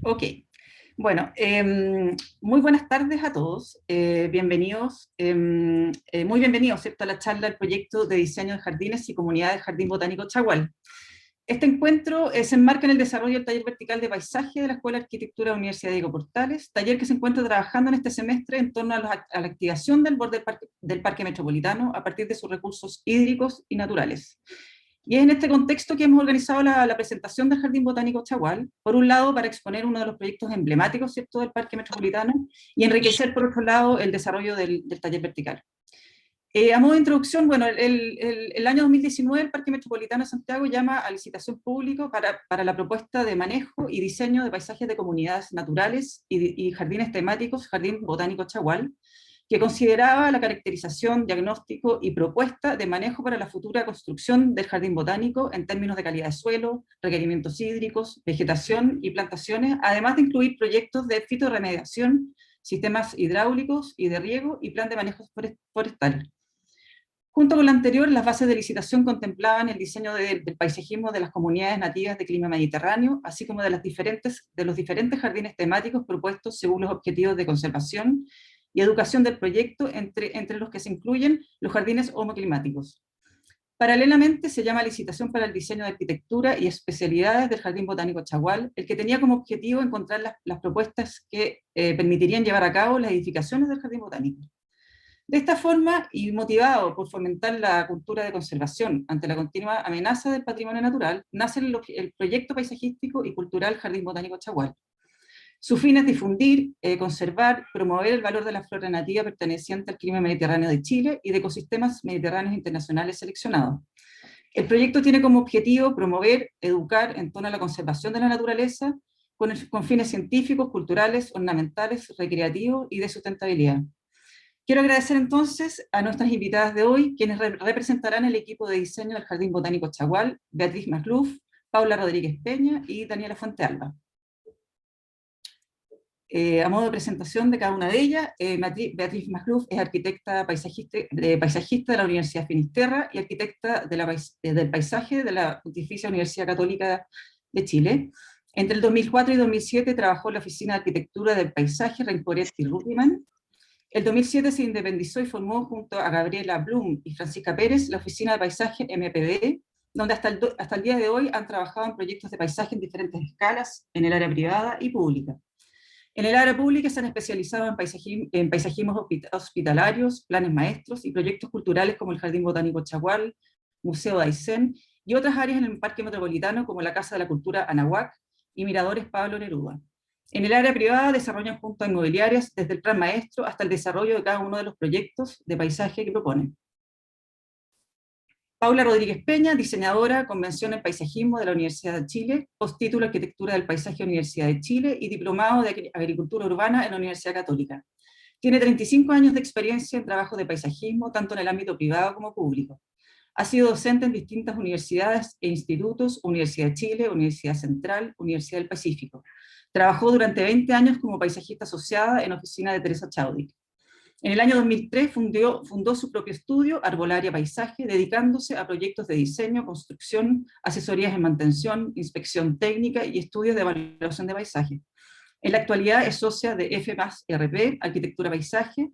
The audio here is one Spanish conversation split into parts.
Ok, bueno, muy buenas tardes a todos. Bienvenidos, muy bienvenidos, ¿cierto?, a la charla del proyecto de diseño de jardines y comunidades Jardín Botánico Chagual. Este encuentro se enmarca en el desarrollo del taller vertical de paisaje de la Escuela de Arquitectura de la Universidad Diego Portales, taller que se encuentra trabajando en este semestre en torno a la activación del borde del parque metropolitano a partir de sus recursos hídricos y naturales. Y es en este contexto que hemos organizado la presentación del Jardín Botánico Chagual, por un lado para exponer uno de los proyectos emblemáticos, ¿cierto?, del Parque Metropolitano, y enriquecer por otro lado el desarrollo del taller vertical. A modo de introducción, bueno, el año 2019 el Parque Metropolitano de Santiago llama a licitación pública para la propuesta de manejo y diseño de paisajes de comunidades naturales y jardines temáticos, Jardín Botánico Chagual, que consideraba la caracterización, diagnóstico y propuesta de manejo para la futura construcción del jardín botánico en términos de calidad de suelo, requerimientos hídricos, vegetación y plantaciones, además de incluir proyectos de fitorremediación, sistemas hidráulicos y de riego y plan de manejo forestal. Junto con lo anterior, las bases de licitación contemplaban el diseño del paisajismo de las comunidades nativas de clima mediterráneo, así como de los diferentes jardines temáticos propuestos según los objetivos de conservación y educación del proyecto, entre los que se incluyen los jardines homoclimáticos. Paralelamente, se llama licitación para el diseño de arquitectura y especialidades del Jardín Botánico Chagual, el que tenía como objetivo encontrar las propuestas que permitirían llevar a cabo las edificaciones del Jardín Botánico. De esta forma, y motivado por fomentar la cultura de conservación ante la continua amenaza del patrimonio natural, nace el proyecto paisajístico y cultural Jardín Botánico Chagual. Su fin es difundir, conservar, promover el valor de la flora nativa perteneciente al clima mediterráneo de Chile y de ecosistemas mediterráneos internacionales seleccionados. El proyecto tiene como objetivo promover, educar en torno a la conservación de la naturaleza con fines científicos, culturales, ornamentales, recreativos y de sustentabilidad. Quiero agradecer entonces a nuestras invitadas de hoy, quienes representarán el equipo de diseño del Jardín Botánico Chagual: Beatriz Magluf, Paula Rodríguez Peña y Daniela Fuentealba. A modo de presentación de cada una de ellas, Beatriz Magluf es arquitecta paisajista de la Universidad Finisterra y arquitecta del paisaje de la Pontificia Universidad Católica de Chile. Entre el 2004 y 2007 trabajó en la Oficina de Arquitectura del Paisaje Rencoret y Rutiman. El 2007 se independizó y formó junto a Gabriela Blum y Francisca Pérez la Oficina de Paisaje MPD, donde hasta el día de hoy han trabajado en proyectos de paisaje en diferentes escalas, en el área privada y pública. En el área pública se han especializado en paisajismos hospitalarios, planes maestros y proyectos culturales como el Jardín Botánico Chagual, Museo de Aysén y otras áreas en el Parque Metropolitano como la Casa de la Cultura Anahuac y Miradores Pablo Neruda. En el área privada desarrollan juntas inmobiliarias desde el plan maestro hasta el desarrollo de cada uno de los proyectos de paisaje que proponen. Paula Rodríguez Peña, diseñadora, convención en paisajismo de la Universidad de Chile, postítulo Arquitectura del Paisaje Universidad de Chile y diplomado de Agricultura Urbana en la Universidad Católica. Tiene 35 años de experiencia en trabajo de paisajismo, tanto en el ámbito privado como público. Ha sido docente en distintas universidades e institutos: Universidad de Chile, Universidad Central, Universidad del Pacífico. Trabajó durante 20 años como paisajista asociada en la oficina de Teresa Chaudic. En el año 2003 fundó su propio estudio, Arbolaria Paisaje, dedicándose a proyectos de diseño, construcción, asesorías en mantención, inspección técnica y estudios de evaluación de paisaje. En la actualidad es socia de F+RP, Arquitectura Paisaje,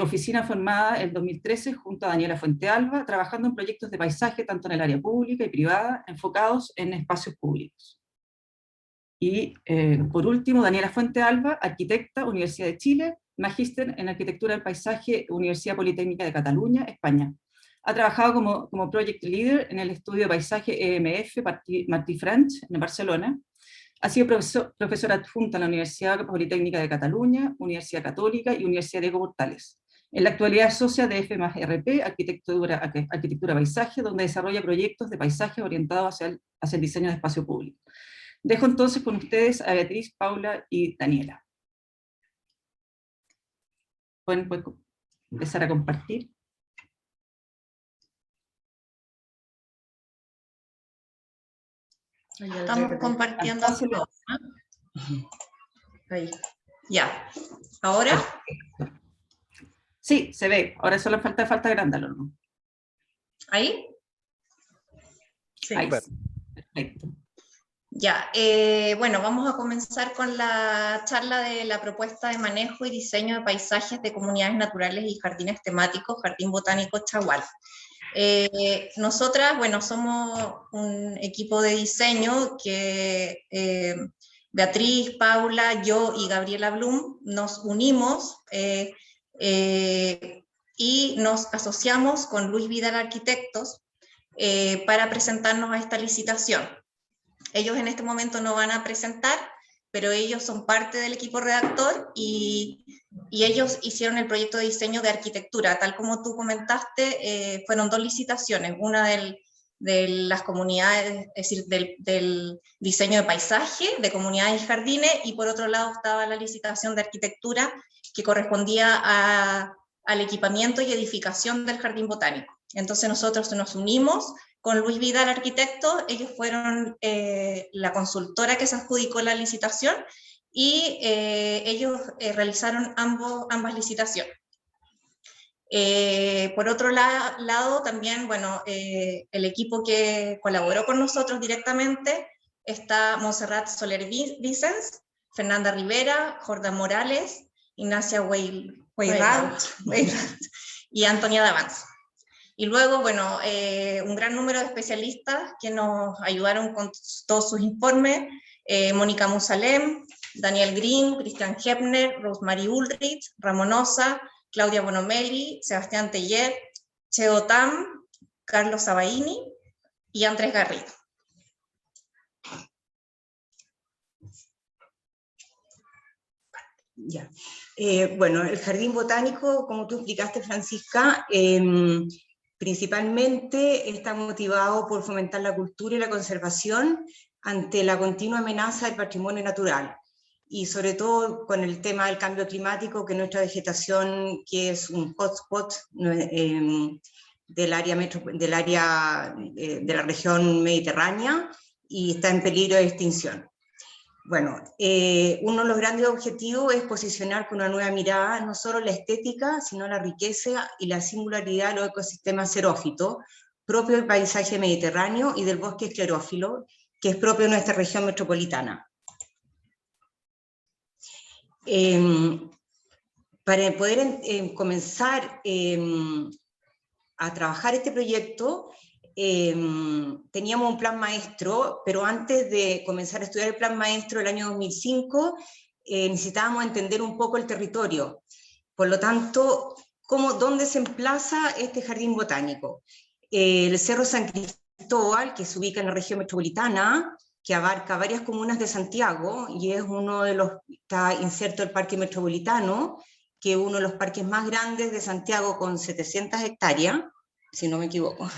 oficina formada en 2013 junto a Daniela Fuentealba, trabajando en proyectos de paisaje tanto en el área pública y privada, enfocados en espacios públicos. Y por último, Daniela Fuentealba, arquitecta, Universidad de Chile, magíster en Arquitectura del Paisaje, Universidad Politécnica de Cataluña, España. Ha trabajado como Project Leader en el estudio de paisaje EMF Martí Franch, en Barcelona. Ha sido profesora adjunta en la Universidad Politécnica de Cataluña, Universidad Católica y Universidad Diego Portales. En la actualidad es socia de F+RP, Arquitectura Paisaje, donde desarrolla proyectos de paisaje orientados hacia el diseño de espacio público. Dejo entonces con ustedes a Beatriz, Paula y Daniela. Pueden empezar a compartir. Estamos compartiendo todo, ¿no? Ahí. Ya. ¿Ahora? Sí, se ve. Ahora solo falta agrandarlo, ¿no? ¿Ahí? Sí. Ahí. Perfecto. Ya, bueno, vamos a comenzar con la charla de la propuesta de manejo y diseño de paisajes de comunidades naturales y jardines temáticos, Jardín Botánico Chagual. Nosotras, bueno, somos un equipo de diseño que Beatriz, Paula, yo y Gabriela Blum nos unimos y nos asociamos con Luis Vidal Arquitectos para presentarnos a esta licitación. Ellos en este momento no van a presentar, pero ellos son parte del equipo redactor y ellos hicieron el proyecto de diseño de arquitectura. Tal como tú comentaste, fueron 2 licitaciones, una de las comunidades, es decir, del diseño de paisaje, de comunidades y jardines, y por otro lado estaba la licitación de arquitectura que correspondía al equipamiento y edificación del jardín botánico. Entonces nosotros nos unimos con Luis Vidal Arquitectos, ellos fueron la consultora que se adjudicó la licitación y ellos realizaron ambas licitaciones. Por otro lado, también, bueno, el equipo que colaboró con nosotros directamente está Montserrat Soler Vicens, Fernanda Rivera, Jordan Morales, Ignacia Weyrauch y Antonia Davanzo. Y luego, bueno, un gran número de especialistas que nos ayudaron con todos sus informes, Mónica Musalem, Daniel Green, Christian Hepner, Rosemary Ulrich, Ramón Osa, Claudia Bonomelli, Sebastián Teller, Cheo Tam, Carlos Sabaini y Andrés Garrido. Ya. Bueno, el Jardín Botánico, como tú explicaste, Francisca, principalmente está motivado por fomentar la cultura y la conservación ante la continua amenaza del patrimonio natural, y sobre todo con el tema del cambio climático, que nuestra vegetación, que es un hotspot del área de la región mediterránea, y está en peligro de extinción. Bueno, uno de los grandes objetivos es posicionar con una nueva mirada no solo la estética, sino la riqueza y la singularidad de los ecosistemas xerófitos, propio del paisaje mediterráneo y del bosque esclerófilo, que es propio de nuestra región metropolitana. Para poder comenzar a trabajar este proyecto, teníamos un plan maestro, pero antes de comenzar a estudiar el plan maestro del año 2005, necesitábamos entender un poco el territorio. Por lo tanto, ¿dónde se emplaza este jardín botánico? El Cerro San Cristóbal, que se ubica en la región metropolitana, que abarca varias comunas de Santiago, y es uno de los, está inserto el Parque Metropolitano, que es uno de los parques más grandes de Santiago, con 700 hectáreas, si no me equivoco,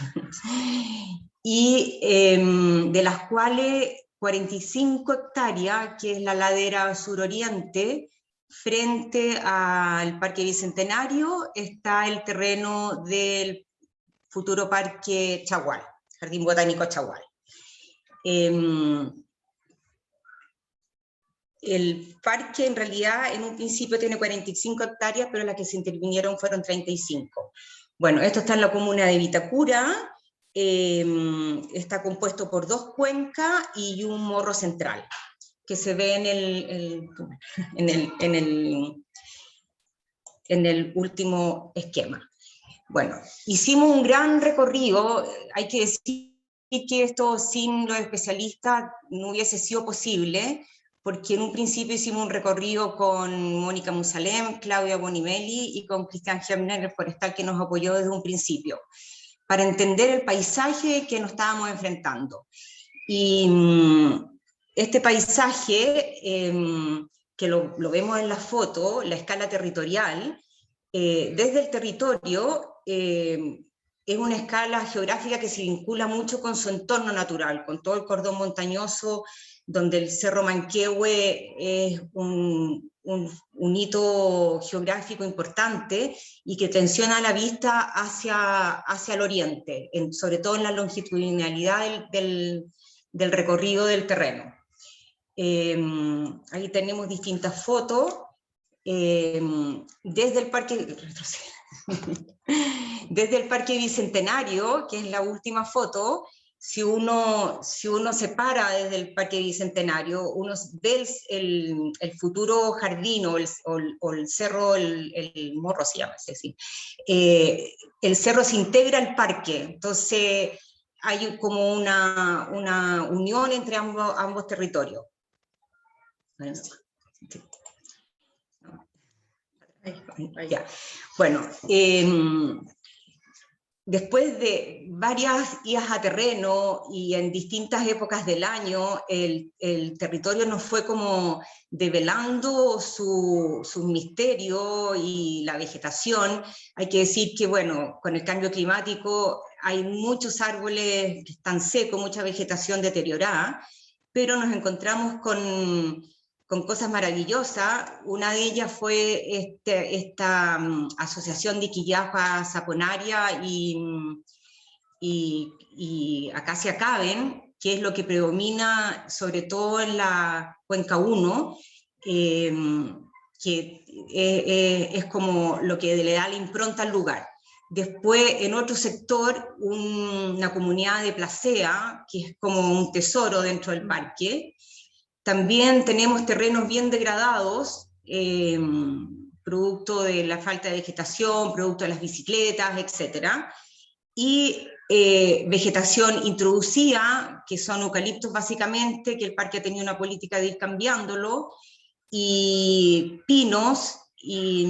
y de las cuales 45 hectáreas, que es la ladera suroriente, frente al Parque Bicentenario, está el terreno del futuro Parque Chagual, Jardín Botánico Chagual. El parque en realidad en un principio tiene 45 hectáreas, pero las que se intervinieron fueron 35. Bueno, esto está en la comuna de Vitacura, está compuesto por 2 cuencas y un morro central, que se ve en el último esquema. Bueno, hicimos un gran recorrido, hay que decir que esto sin los especialistas no hubiese sido posible, porque en un principio hicimos un recorrido con Mónica Musalem, Claudia Bonomelli y con Christian Hepner, el forestal, que nos apoyó desde un principio, para entender el paisaje que nos estábamos enfrentando. Y este paisaje, que lo vemos en la foto, la escala territorial, desde el territorio, es una escala geográfica que se vincula mucho con su entorno natural, con todo el cordón montañoso, donde el Cerro Manquehue es un hito geográfico importante y que tensiona la vista hacia el oriente, sobre todo en la longitudinalidad del recorrido del terreno. Ahí tenemos distintas fotos. Desde el parque Bicentenario, que es la última foto, si uno se para desde el Parque Bicentenario, uno ve el futuro jardín o el cerro, el morro se llama, es decir, el cerro se integra al parque, entonces hay como una unión entre ambos territorios. Ya. Bueno, después de varias idas a terreno y en distintas épocas del año, el territorio nos fue como develando sus misterios y la vegetación. Hay que decir que, bueno, con el cambio climático hay muchos árboles que están secos, mucha vegetación deteriorada, pero nos encontramos con cosas maravillosas. Una de ellas fue esta asociación de Quillapa saponaria y Acacia caben, que es lo que predomina sobre todo en la cuenca 1, que es como lo que le da la impronta al lugar. Después, en otro sector, una comunidad de placea, que es como un tesoro dentro del parque. También tenemos terrenos bien degradados, producto de la falta de vegetación, producto de las bicicletas, etc. Y vegetación introducida, que son eucaliptos básicamente, que el parque ha tenido una política de ir cambiándolo, y pinos, y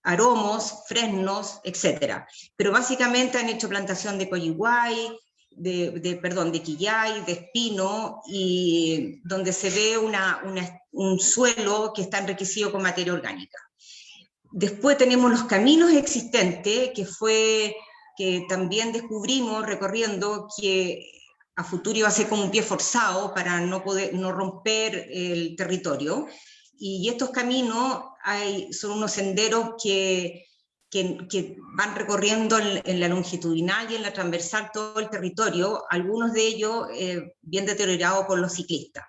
aromos, fresnos, etc. Pero básicamente han hecho plantación de coyihuay, de quillay, de espino, y donde se ve un suelo que está enriquecido con materia orgánica. Después tenemos los caminos existentes, que también descubrimos recorriendo que a futuro iba a ser como un pie forzado para no romper el territorio. Y estos caminos son unos senderos que van recorriendo en la longitudinal y en la transversal todo el territorio, algunos de ellos bien deteriorados por los ciclistas.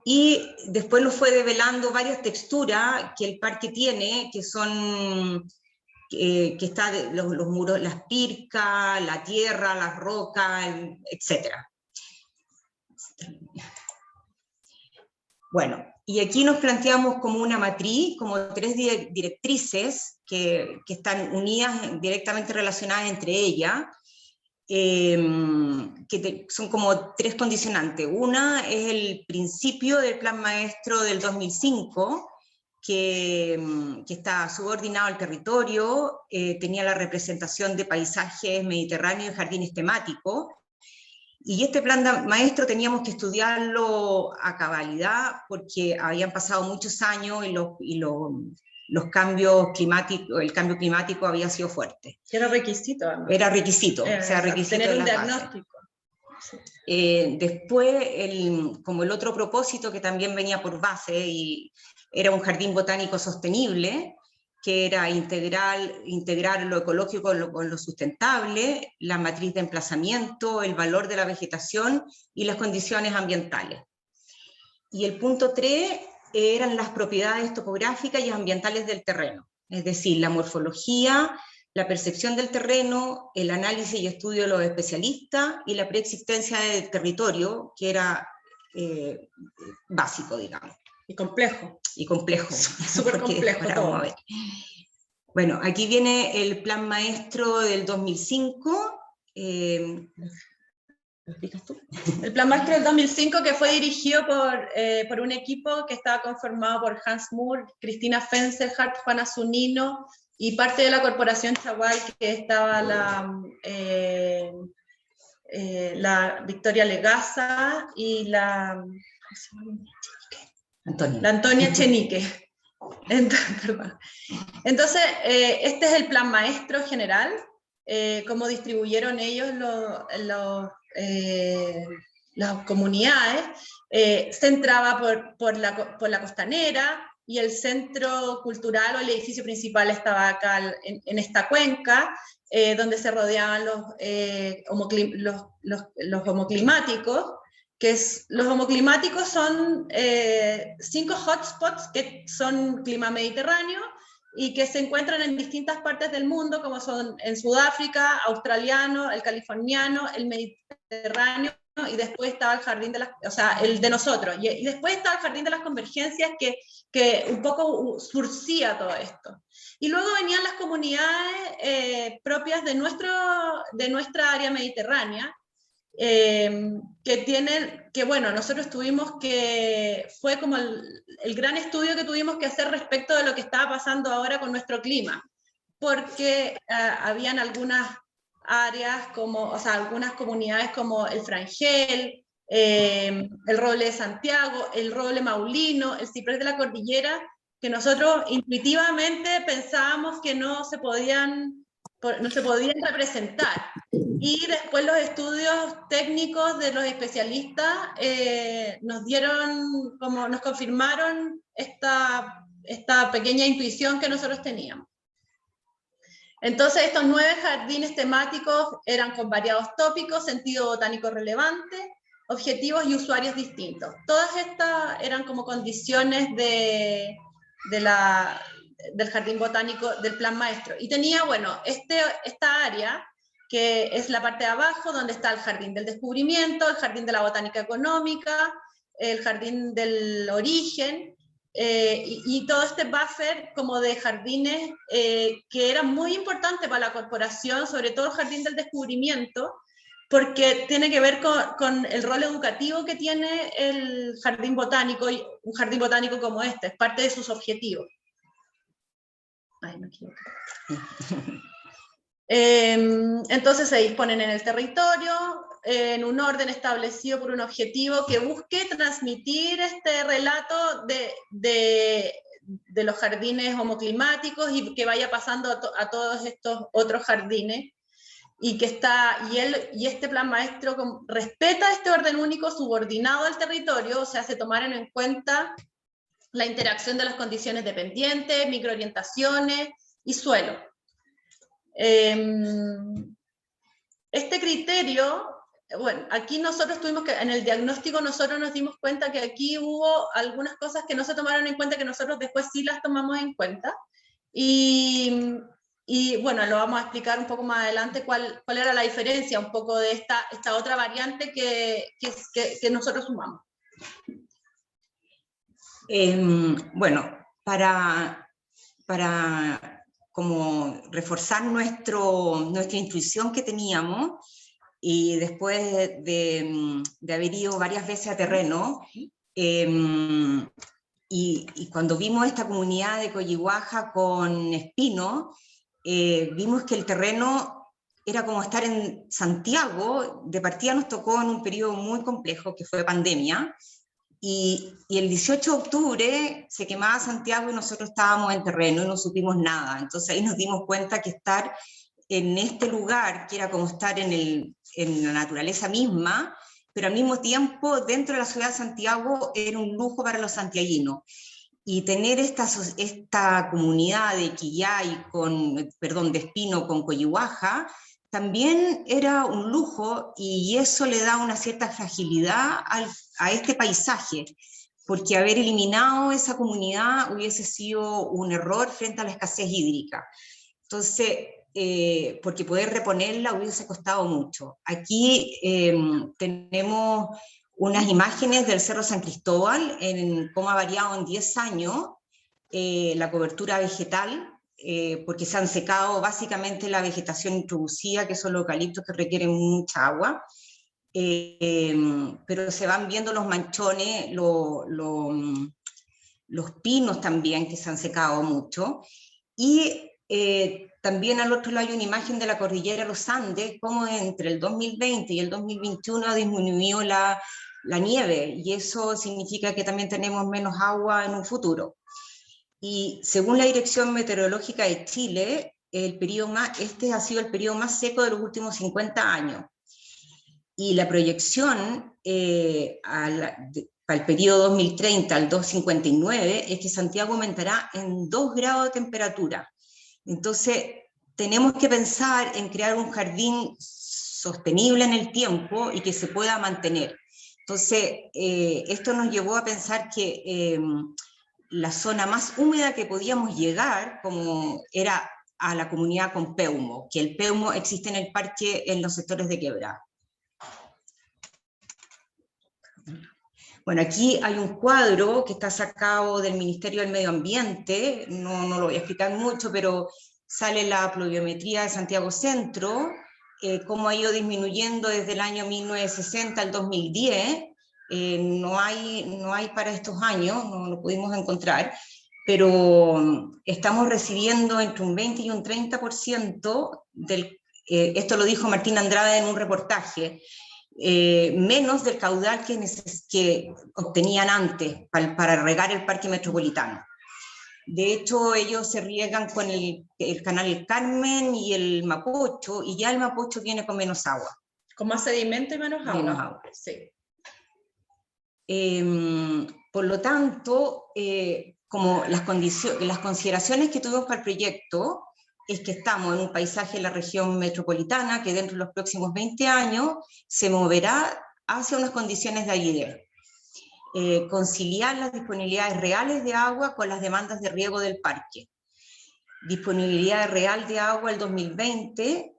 Y después nos fue develando varias texturas que el parque tiene, que son, que está los muros, las pircas, la tierra, las rocas, etc. Bueno, y aquí nos planteamos como una matriz, como 3 directrices que están unidas, directamente relacionadas entre ellas, que son como 3 condicionantes. Una es el principio del Plan Maestro del 2005, que está subordinado al territorio, tenía la representación de paisajes mediterráneos y jardines temáticos. Y este plan maestro teníamos que estudiarlo a cabalidad porque habían pasado muchos años y los cambios climáticos, el cambio climático había sido fuerte. Era requisito. ¿No? Era requisito, o sea, requisito tener de un las diagnóstico. Después, como el otro propósito que también venía por base, y era un jardín botánico sostenible, que era integrar lo ecológico con lo sustentable, la matriz de emplazamiento, el valor de la vegetación y las condiciones ambientales. Y el punto 3 eran las propiedades topográficas y ambientales del terreno, es decir, la morfología, la percepción del terreno, el análisis y estudio de los especialistas y la preexistencia del territorio, que era básico, digamos. Y complejo. Y complejo. Súper complejo todo. Bueno, aquí viene el plan maestro del 2005. ¿Lo explicas tú? El plan maestro del 2005, que fue dirigido por un equipo que estaba conformado por Hans Moore, Cristina Fenzelhart, Juana Zunino, y parte de la Corporación Chaguay, que estaba la Victoria Legaza y la Antonia Echenique. Entonces, este es el plan maestro general, cómo distribuyeron ellos las comunidades. Se entraba por la costanera, y el centro cultural o el edificio principal estaba acá en esta cuenca, donde se rodeaban los homoclimáticos, los homoclimáticos son 5 hotspots que son clima mediterráneo, y que se encuentran en distintas partes del mundo, como son en Sudáfrica, australiano, el californiano, el mediterráneo, y después estaba el jardín de las, o sea, el de nosotros, y después estaba el jardín de las convergencias que un poco surcía todo esto. Y luego venían las comunidades propias de nuestra área mediterránea, que bueno, nosotros fue como el gran estudio que tuvimos que hacer respecto de lo que estaba pasando ahora con nuestro clima, porque habían algunas áreas, o sea, algunas comunidades como el Frangel, el Roble de Santiago, el Roble Maulino, el Ciprés de la Cordillera, que nosotros intuitivamente pensábamos que no se podían representar. Y después los estudios técnicos de los especialistas nos confirmaron esta pequeña intuición que nosotros teníamos. Entonces, estos 9 jardines temáticos eran con variados tópicos, sentido botánico relevante, objetivos y usuarios distintos. Todas estas eran como condiciones del jardín botánico del plan maestro. Y tenía, bueno, esta área, que es la parte de abajo, donde está el jardín del descubrimiento, el jardín de la botánica económica, el jardín del origen, y todo este buffer como de jardines que era muy importante para la corporación, sobre todo el jardín del descubrimiento, porque tiene que ver con el rol educativo que tiene el jardín botánico, y un jardín botánico como este, es parte de sus objetivos. Ay, me equivoqué. Entonces se disponen en el territorio, en un orden establecido por un objetivo que busque transmitir este relato de los jardines homoclimáticos y que vaya pasando a todos estos otros jardines, y este plan maestro respeta este orden único subordinado al territorio, o sea, se tomaron en cuenta la interacción de las condiciones dependientes, microorientaciones y suelo. Este criterio, bueno, aquí nosotros en el diagnóstico nosotros nos dimos cuenta que aquí hubo algunas cosas que no se tomaron en cuenta, que nosotros después sí las tomamos en cuenta, y bueno, lo vamos a explicar un poco más adelante cuál era la diferencia un poco de esta otra variante que nosotros sumamos. Bueno, para como reforzar nuestra intuición que teníamos, y después de haber ido varias veces a terreno, y cuando vimos esta comunidad de Coyihuaja con Espino, vimos que el terreno era como estar en Santiago. De partida nos tocó en un periodo muy complejo que fue pandemia, y el 18 de octubre se quemaba Santiago y nosotros estábamos en terreno y no supimos nada. Entonces ahí nos dimos cuenta que estar en este lugar, que era como estar en la naturaleza misma, pero al mismo tiempo dentro de la ciudad de Santiago, era un lujo para los santiaguinos. Y tener esta comunidad de Quillay de Espino con Coyihuaja, también era un lujo, y eso le da una cierta fragilidad a este paisaje, porque haber eliminado esa comunidad hubiese sido un error frente a la escasez hídrica. Entonces, porque poder reponerla hubiese costado mucho. Aquí tenemos unas imágenes del Cerro San Cristóbal, en cómo ha variado en 10 años la cobertura vegetal, porque se han secado básicamente la vegetación introducida, que son los eucaliptos que requieren mucha agua, pero se van viendo los manchones, los pinos también, que se han secado mucho, y también al otro lado hay una imagen de la cordillera de los Andes, como entre el 2020 y el 2021 ha disminuido la nieve, y eso significa que también tenemos menos agua en un futuro. Y según la Dirección Meteorológica de Chile, este ha sido el periodo más seco de los últimos 50 años. Y la proyección para el periodo 2030 al 259 es que Santiago aumentará en 2 grados de temperatura. Entonces, tenemos que pensar en crear un jardín sostenible en el tiempo y que se pueda mantener. Entonces, esto nos llevó a pensar que la zona más húmeda que podíamos llegar, como era a la comunidad con Peumo, que el Peumo existe en el parque en los sectores de Quebrada. Bueno, aquí hay un cuadro que está sacado del Ministerio del Medio Ambiente, no lo voy a explicar mucho, pero sale la pluviometría de Santiago Centro, cómo ha ido disminuyendo desde el año 1960 al 2010, no hay para estos años, no lo pudimos encontrar, pero estamos recibiendo entre un 20 y un 30% del, esto lo dijo Martín Andrade en un reportaje, menos del caudal que obtenían antes para regar el parque metropolitano. De hecho, ellos se riegan con el canal El Carmen y el Mapocho, y ya el Mapocho viene con menos agua. Con más sedimento y menos agua. Menos agua. Sí. Por lo tanto, como las consideraciones que tuvimos para el proyecto, es que estamos en un paisaje de la región metropolitana que dentro de los próximos 20 años se moverá hacia unas condiciones de aridez. Conciliar las disponibilidades reales de agua con las demandas de riego del parque. Disponibilidad real de agua el 2020,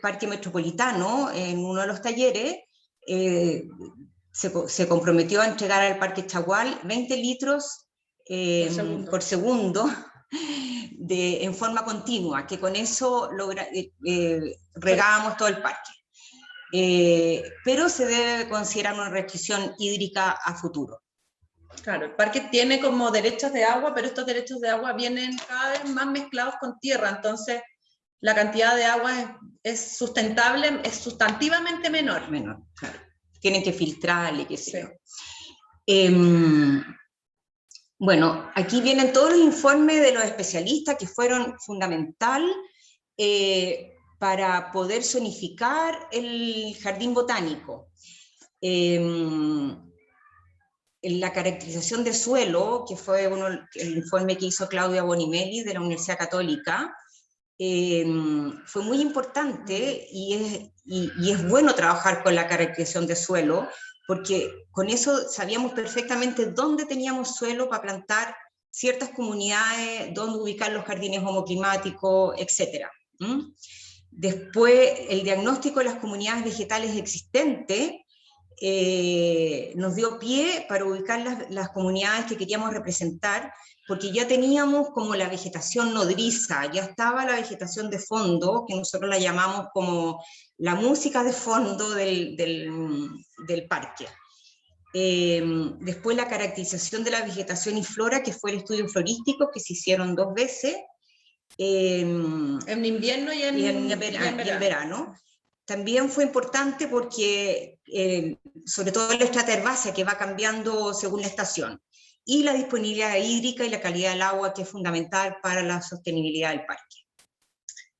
Parque Metropolitano, en uno de los talleres, se comprometió a entregar al Parque Chagual 20 litros por segundo en forma continua, que con eso regábamos todo el parque. Pero se debe considerar una restricción hídrica a futuro. Claro, el parque tiene como derechos de agua, pero estos derechos de agua vienen cada vez más mezclados con tierra, entonces la cantidad de agua es sustentable, es sustantivamente menor. Menor, claro. Tienen que filtrarle, qué sé yo. Bueno, aquí vienen todos los informes de los especialistas que fueron fundamental para poder zonificar el jardín botánico. La caracterización de suelo, que fue el informe que hizo Claudia Bonimelli de la Universidad Católica, fue muy importante y es bueno trabajar con la caracterización de suelo, porque con eso sabíamos perfectamente dónde teníamos suelo para plantar ciertas comunidades, dónde ubicar los jardines homoclimáticos, etc. Después, el diagnóstico de las comunidades vegetales existentes nos dio pie para ubicar las comunidades que queríamos representar, porque ya teníamos como la vegetación nodriza, ya estaba la vegetación de fondo, que nosotros la llamamos como la música de fondo del parque. Después la caracterización de la vegetación y flora, que fue el estudio florístico, que se hicieron 2 veces. En invierno y en verano. También fue importante porque, sobre todo la estrata herbácea, que va cambiando según la estación, y la disponibilidad hídrica y la calidad del agua, que es fundamental para la sostenibilidad del parque.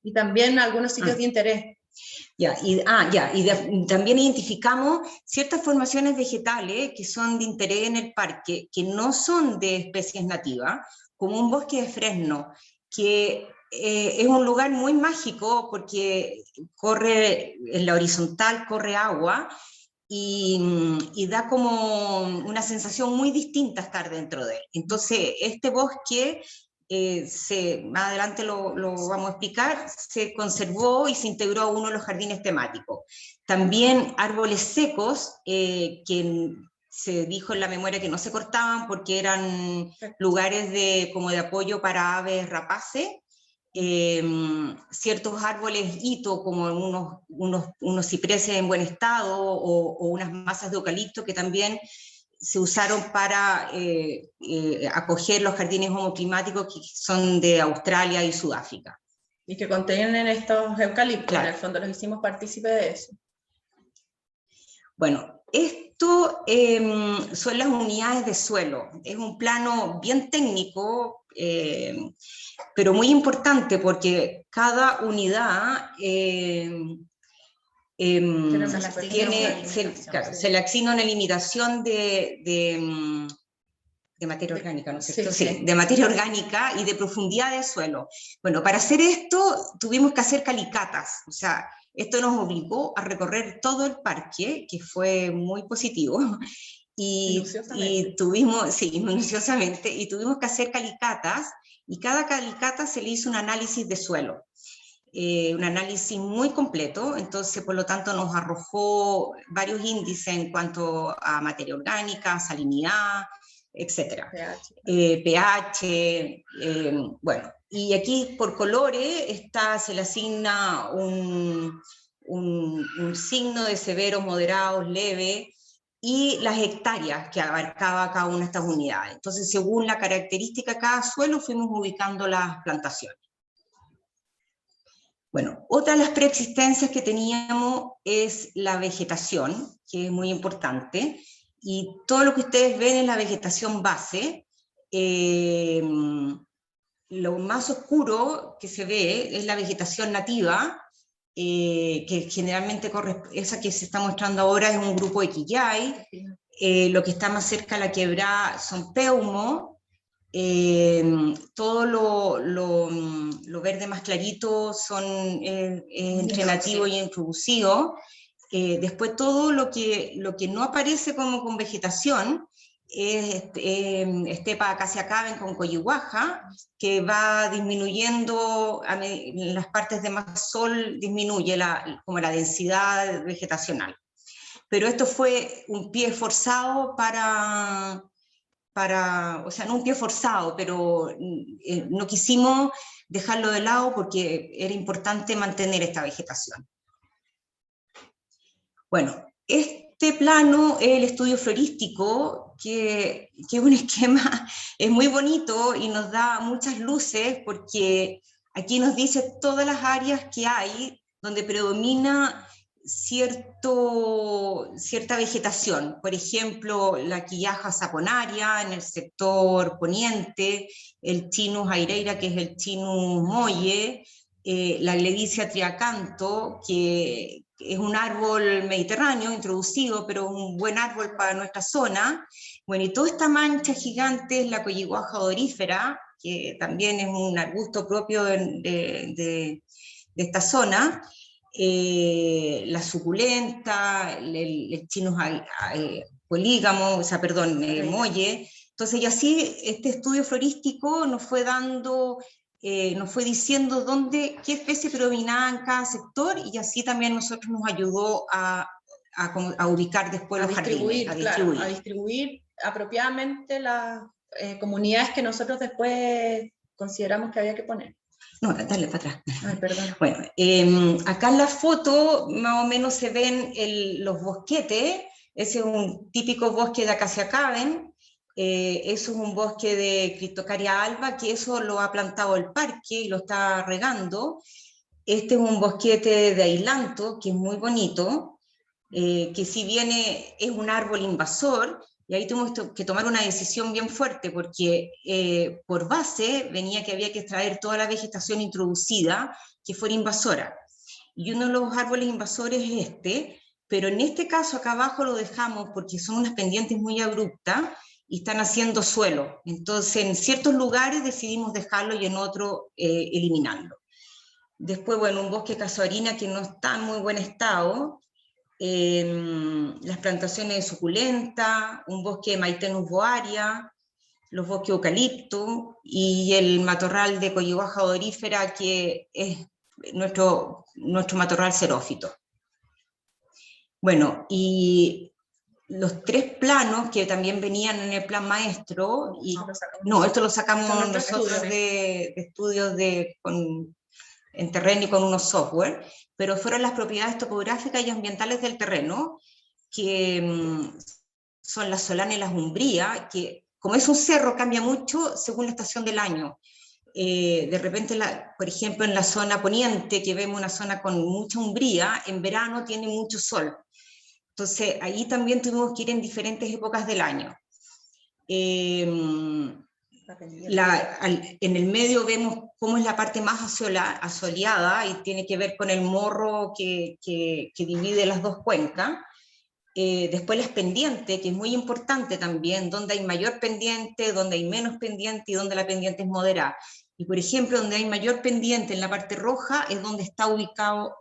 Y también algunos sitios de interés. También identificamos ciertas formaciones vegetales que son de interés en el parque, que no son de especies nativas, como un bosque de fresno, que es un lugar muy mágico porque corre, en la horizontal corre agua, y da como una sensación muy distinta estar dentro de él. Entonces, este bosque, más adelante lo vamos a explicar, se conservó y se integró a uno de los jardines temáticos. También árboles secos, que se dijo en la memoria que no se cortaban porque eran lugares como de apoyo para aves rapaces. Ciertos árboles hito, como unos cipreses en buen estado, o unas masas de eucalipto que también se usaron para acoger los jardines homoclimáticos que son de Australia y Sudáfrica. Y que contienen estos eucaliptos, claro. En el fondo los hicimos partícipes de eso. Bueno, esto son las unidades de suelo. Es un plano bien técnico, pero muy importante porque cada unidad se le asigna una limitación de materia orgánica, ¿no es cierto? Sí, de materia orgánica y de profundidad de suelo. Bueno, para hacer esto tuvimos que hacer calicatas, o sea, esto nos obligó a recorrer todo el parque, que fue muy positivo, y tuvimos, sí, minuciosamente, y tuvimos que hacer calicatas, y cada calicata se le hizo un análisis de suelo. Un análisis muy completo, entonces por lo tanto nos arrojó varios índices en cuanto a materia orgánica, salinidad, etcétera. pH, bueno, y aquí por colores se le asigna un signo de severo, moderados, leve, y las hectáreas que abarcaba cada una de estas unidades. Entonces, según la característica de cada suelo, fuimos ubicando las plantaciones. Bueno, otra de las preexistencias que teníamos es la vegetación, que es muy importante, y todo lo que ustedes ven en la vegetación base, lo más oscuro que se ve es la vegetación nativa, que generalmente esa que se está mostrando ahora es un grupo de quillay, lo que está más cerca a la quebrada son peumo, todo lo verde más clarito son entre nativo y introducido. Después todo lo que no aparece como con vegetación es estepa acacia caben con coyihuaja, que va disminuyendo en las partes de más sol, disminuye como la densidad vegetacional. Pero esto fue un pie forzado o sea, no un pie forzado, pero no quisimos dejarlo de lado porque era importante mantener esta vegetación. Bueno, este plano es el estudio florístico, que es un esquema, es muy bonito y nos da muchas luces porque aquí nos dice todas las áreas que hay donde predomina cierta vegetación. Por ejemplo, la quillaja saponaria en el sector poniente, el Chinus aireira, que es el Chinus molle, la Gleditsia triacanto, que es un árbol mediterráneo introducido, pero un buen árbol para nuestra zona. Bueno, y toda esta mancha gigante es la coyihuaja odorífera, que también es un arbusto propio de esta zona. La suculenta, el Chinus polígamo, o sea, perdón, molle. Entonces, y así este estudio florístico nos fue dando, nos fue diciendo qué especie predominaba en cada sector, y así también nosotros nos ayudó a ubicar después los jardines, a distribuir apropiadamente las comunidades que nosotros después consideramos que había que poner. No, dale para atrás. Ay, perdón. Bueno, acá en la foto más o menos se ven los bosquetes. Ese es un típico bosque de acacia caben. Eso es un bosque de Cryptocarya alba, que eso lo ha plantado el parque y lo está regando. Este es un bosquete de ailanto, que es muy bonito, que si bien es un árbol invasor, y ahí tuvimos que tomar una decisión bien fuerte, porque por base venía que había que extraer toda la vegetación introducida que fuera invasora. Y uno de los árboles invasores es este, pero en este caso acá abajo lo dejamos porque son unas pendientes muy abruptas y están haciendo suelo. Entonces en ciertos lugares decidimos dejarlo y en otros eliminarlo. Después, bueno, un bosque casuarina que no está en muy buen estado, las plantaciones de suculenta, un bosque de Maitenus boaria, los bosques de eucalipto y el matorral de coyihuaja odorífera, que es nuestro matorral xerófito. Bueno, y los tres planos que también venían en el plan maestro, esto lo sacamos nosotros de estudios en terreno y con unos software, pero fueron las propiedades topográficas y ambientales del terreno, que son las solanas y las umbrías, que como es un cerro cambia mucho según la estación del año. De repente, por ejemplo, en la zona poniente, que vemos una zona con mucha umbría, en verano tiene mucho sol. Entonces, ahí también tuvimos que ir en diferentes épocas del año. En el medio vemos cómo es la parte más asoleada y tiene que ver con el morro que divide las dos cuencas. Después las pendientes, que es muy importante también, donde hay mayor pendiente, donde hay menos pendiente y donde la pendiente es moderada. Y por ejemplo, donde hay mayor pendiente en la parte roja es donde está ubicado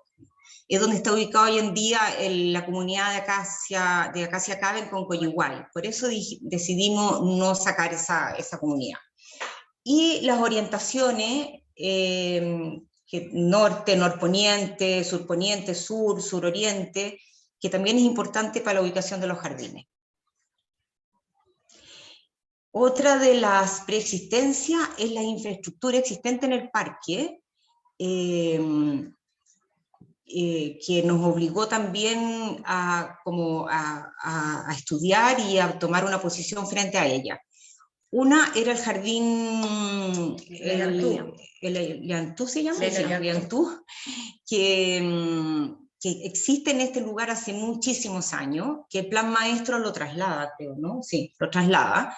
es donde está ubicado hoy en día la comunidad de Acacia Caben con Coyihuay. Por eso decidimos no sacar esa comunidad. Y las orientaciones, norte, norponiente, surponiente, sur, suroriente, que también es importante para la ubicación de los jardines. Otra de las preexistencias es la infraestructura existente en el parque, que nos obligó también a estudiar y a tomar una posición frente a ella. Una era el jardín, el Leantú se llama, Leantú, que existe en este lugar hace muchísimos años, que el plan maestro lo traslada, creo, ¿no? Sí, lo traslada.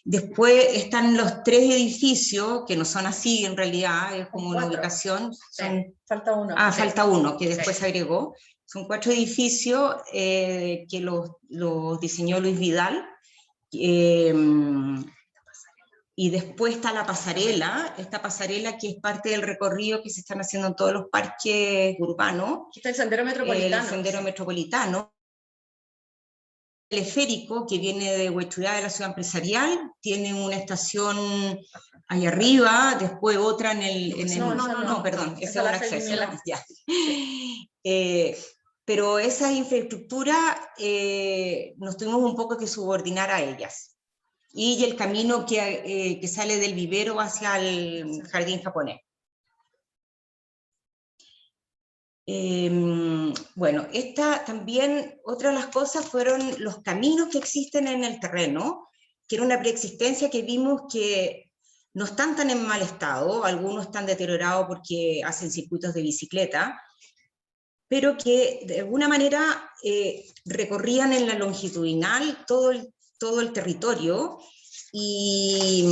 Después están los 3 edificios, que no son así en realidad, es como una ubicación. Falta uno. Falta uno, que después se agregó. Son 4 edificios que los diseñó Luis Vidal. Y después está la pasarela, esta pasarela que es parte del recorrido que se están haciendo en todos los parques urbanos. Aquí está el sendero metropolitano. El sendero metropolitano. El teleférico que viene de Huechurá, de la ciudad empresarial, tiene una estación ahí arriba, después otra en el... perdón, ese es un acceso. Ya. Pero esa infraestructura nos tuvimos un poco que subordinar a ellas. Y el camino que sale del vivero hacia el jardín japonés. Bueno, esta también, otra de las cosas fueron los caminos que existen en el terreno, que era una preexistencia que vimos que no están tan en mal estado, algunos están deteriorados porque hacen circuitos de bicicleta, pero que de alguna manera recorrían en la longitudinal todo el territorio y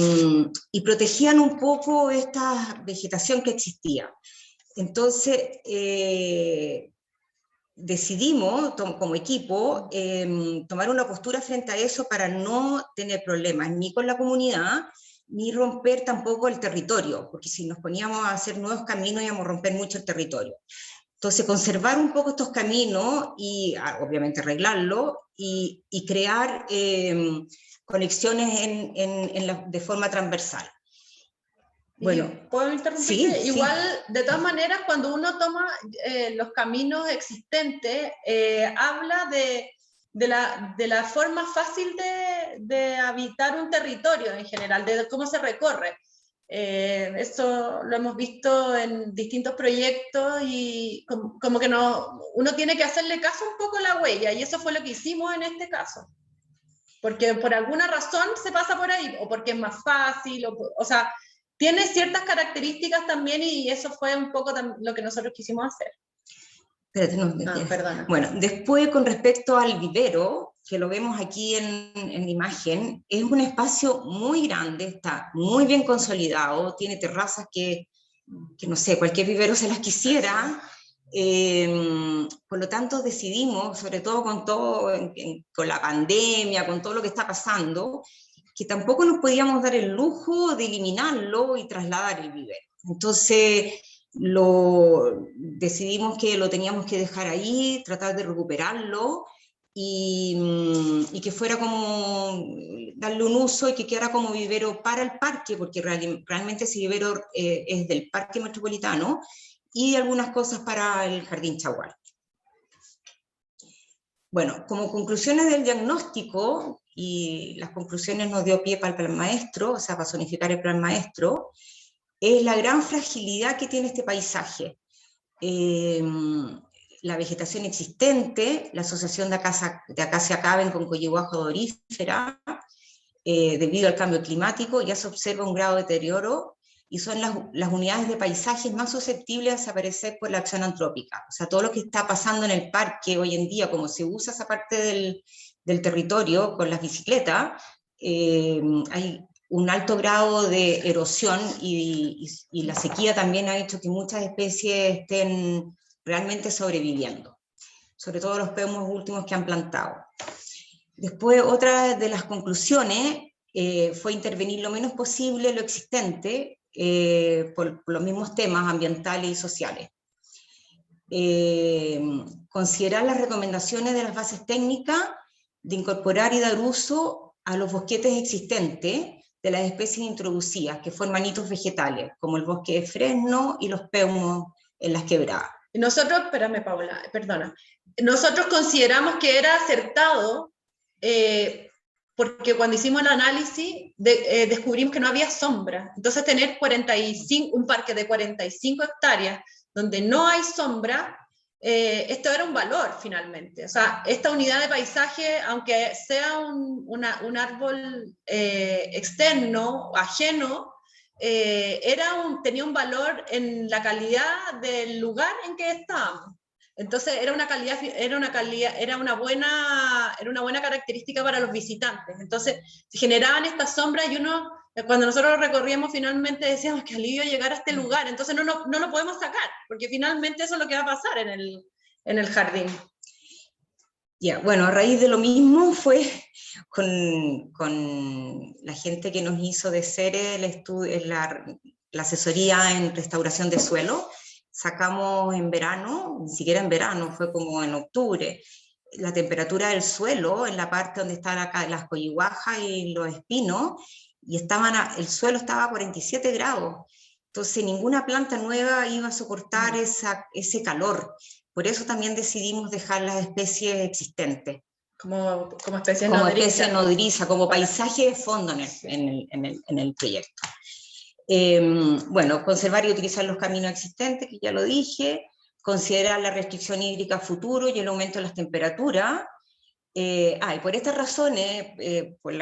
protegían un poco esta vegetación que existía. Entonces, decidimos como equipo tomar una postura frente a eso para no tener problemas ni con la comunidad, ni romper tampoco el territorio, porque si nos poníamos a hacer nuevos caminos íbamos a romper mucho el territorio. Entonces, conservar un poco estos caminos y obviamente arreglarlo y crear conexiones de forma transversal. Bueno, ¿puedo interrumpirte? Sí, igual, sí. De todas maneras, cuando uno toma los caminos existentes, habla de la forma fácil de habitar un territorio en general, de cómo se recorre. Eso lo hemos visto en distintos proyectos y como que uno tiene que hacerle caso un poco a la huella, y eso fue lo que hicimos en este caso. Porque por alguna razón se pasa por ahí, o porque es más fácil, o sea, tiene ciertas características también, y eso fue un poco lo que nosotros quisimos hacer. Espérate, perdona. Bueno, después con respecto al vivero, que lo vemos aquí en la imagen, es un espacio muy grande, está muy bien consolidado, tiene terrazas que no sé, cualquier vivero se las quisiera. Por lo tanto decidimos, sobre todo con la pandemia, con todo lo que está pasando, que tampoco nos podíamos dar el lujo de eliminarlo y trasladar el vivero. Entonces decidimos que lo teníamos que dejar ahí, tratar de recuperarlo y que fuera como darle un uso y que quedara como vivero para el parque, porque realmente ese vivero es del parque metropolitano, y algunas cosas para el jardín Chagual. Bueno, como conclusiones del diagnóstico, y las conclusiones nos dio pie para el plan maestro, o sea, para zonificar el plan maestro, es la gran fragilidad que tiene este paisaje. La vegetación existente, la asociación de Acacia Caben con Coyihuajo odorífera, debido al cambio climático, ya se observa un grado de deterioro, y son las unidades de paisajes más susceptibles a desaparecer por la acción antrópica. O sea, todo lo que está pasando en el parque hoy en día, como se usa esa parte del territorio con las bicicletas, hay un alto grado de erosión y la sequía también ha hecho que muchas especies estén realmente sobreviviendo, sobre todo los peumos últimos que han plantado. Después, otra de las conclusiones fue intervenir lo menos posible lo existente por los mismos temas ambientales y sociales. considerar las recomendaciones de las bases técnicas de incorporar y dar uso a los bosquetes existentes de las especies introducidas que forman hitos vegetales, como el bosque de fresno y los peumos en las quebradas. Nosotros, espérame Paula, perdona, nosotros consideramos que era acertado porque cuando hicimos el análisis descubrimos que no había sombra. Entonces tener un parque de 45 hectáreas donde no hay sombra, esto era un valor finalmente. O sea, esta unidad de paisaje, aunque sea un árbol externo, ajeno, tenía un valor en la calidad del lugar en que estábamos. Entonces era una buena característica para los visitantes. Entonces se generaban estas sombras y cuando nosotros lo recorríamos finalmente decíamos que alivio llegar a este lugar, entonces no lo podemos sacar, porque finalmente eso es lo que va a pasar en el jardín. Ya, bueno, a raíz de lo mismo fue con la gente que nos hizo de CERE la asesoría en restauración de suelo. Sacamos en verano, ni siquiera en verano, fue como en octubre, la temperatura del suelo en la parte donde están acá las coyihuajas y los espinos, y el suelo estaba a 47 grados. Entonces ninguna planta nueva iba a soportar ese calor. Por eso también decidimos dejar las especies existentes. Como especie como nodriza. Especie nodriza, como paisaje de fondo en el proyecto. Bueno, conservar y utilizar los caminos existentes, que ya lo dije, considerar la restricción hídrica a futuro y el aumento de las temperaturas. Y por estas razones, por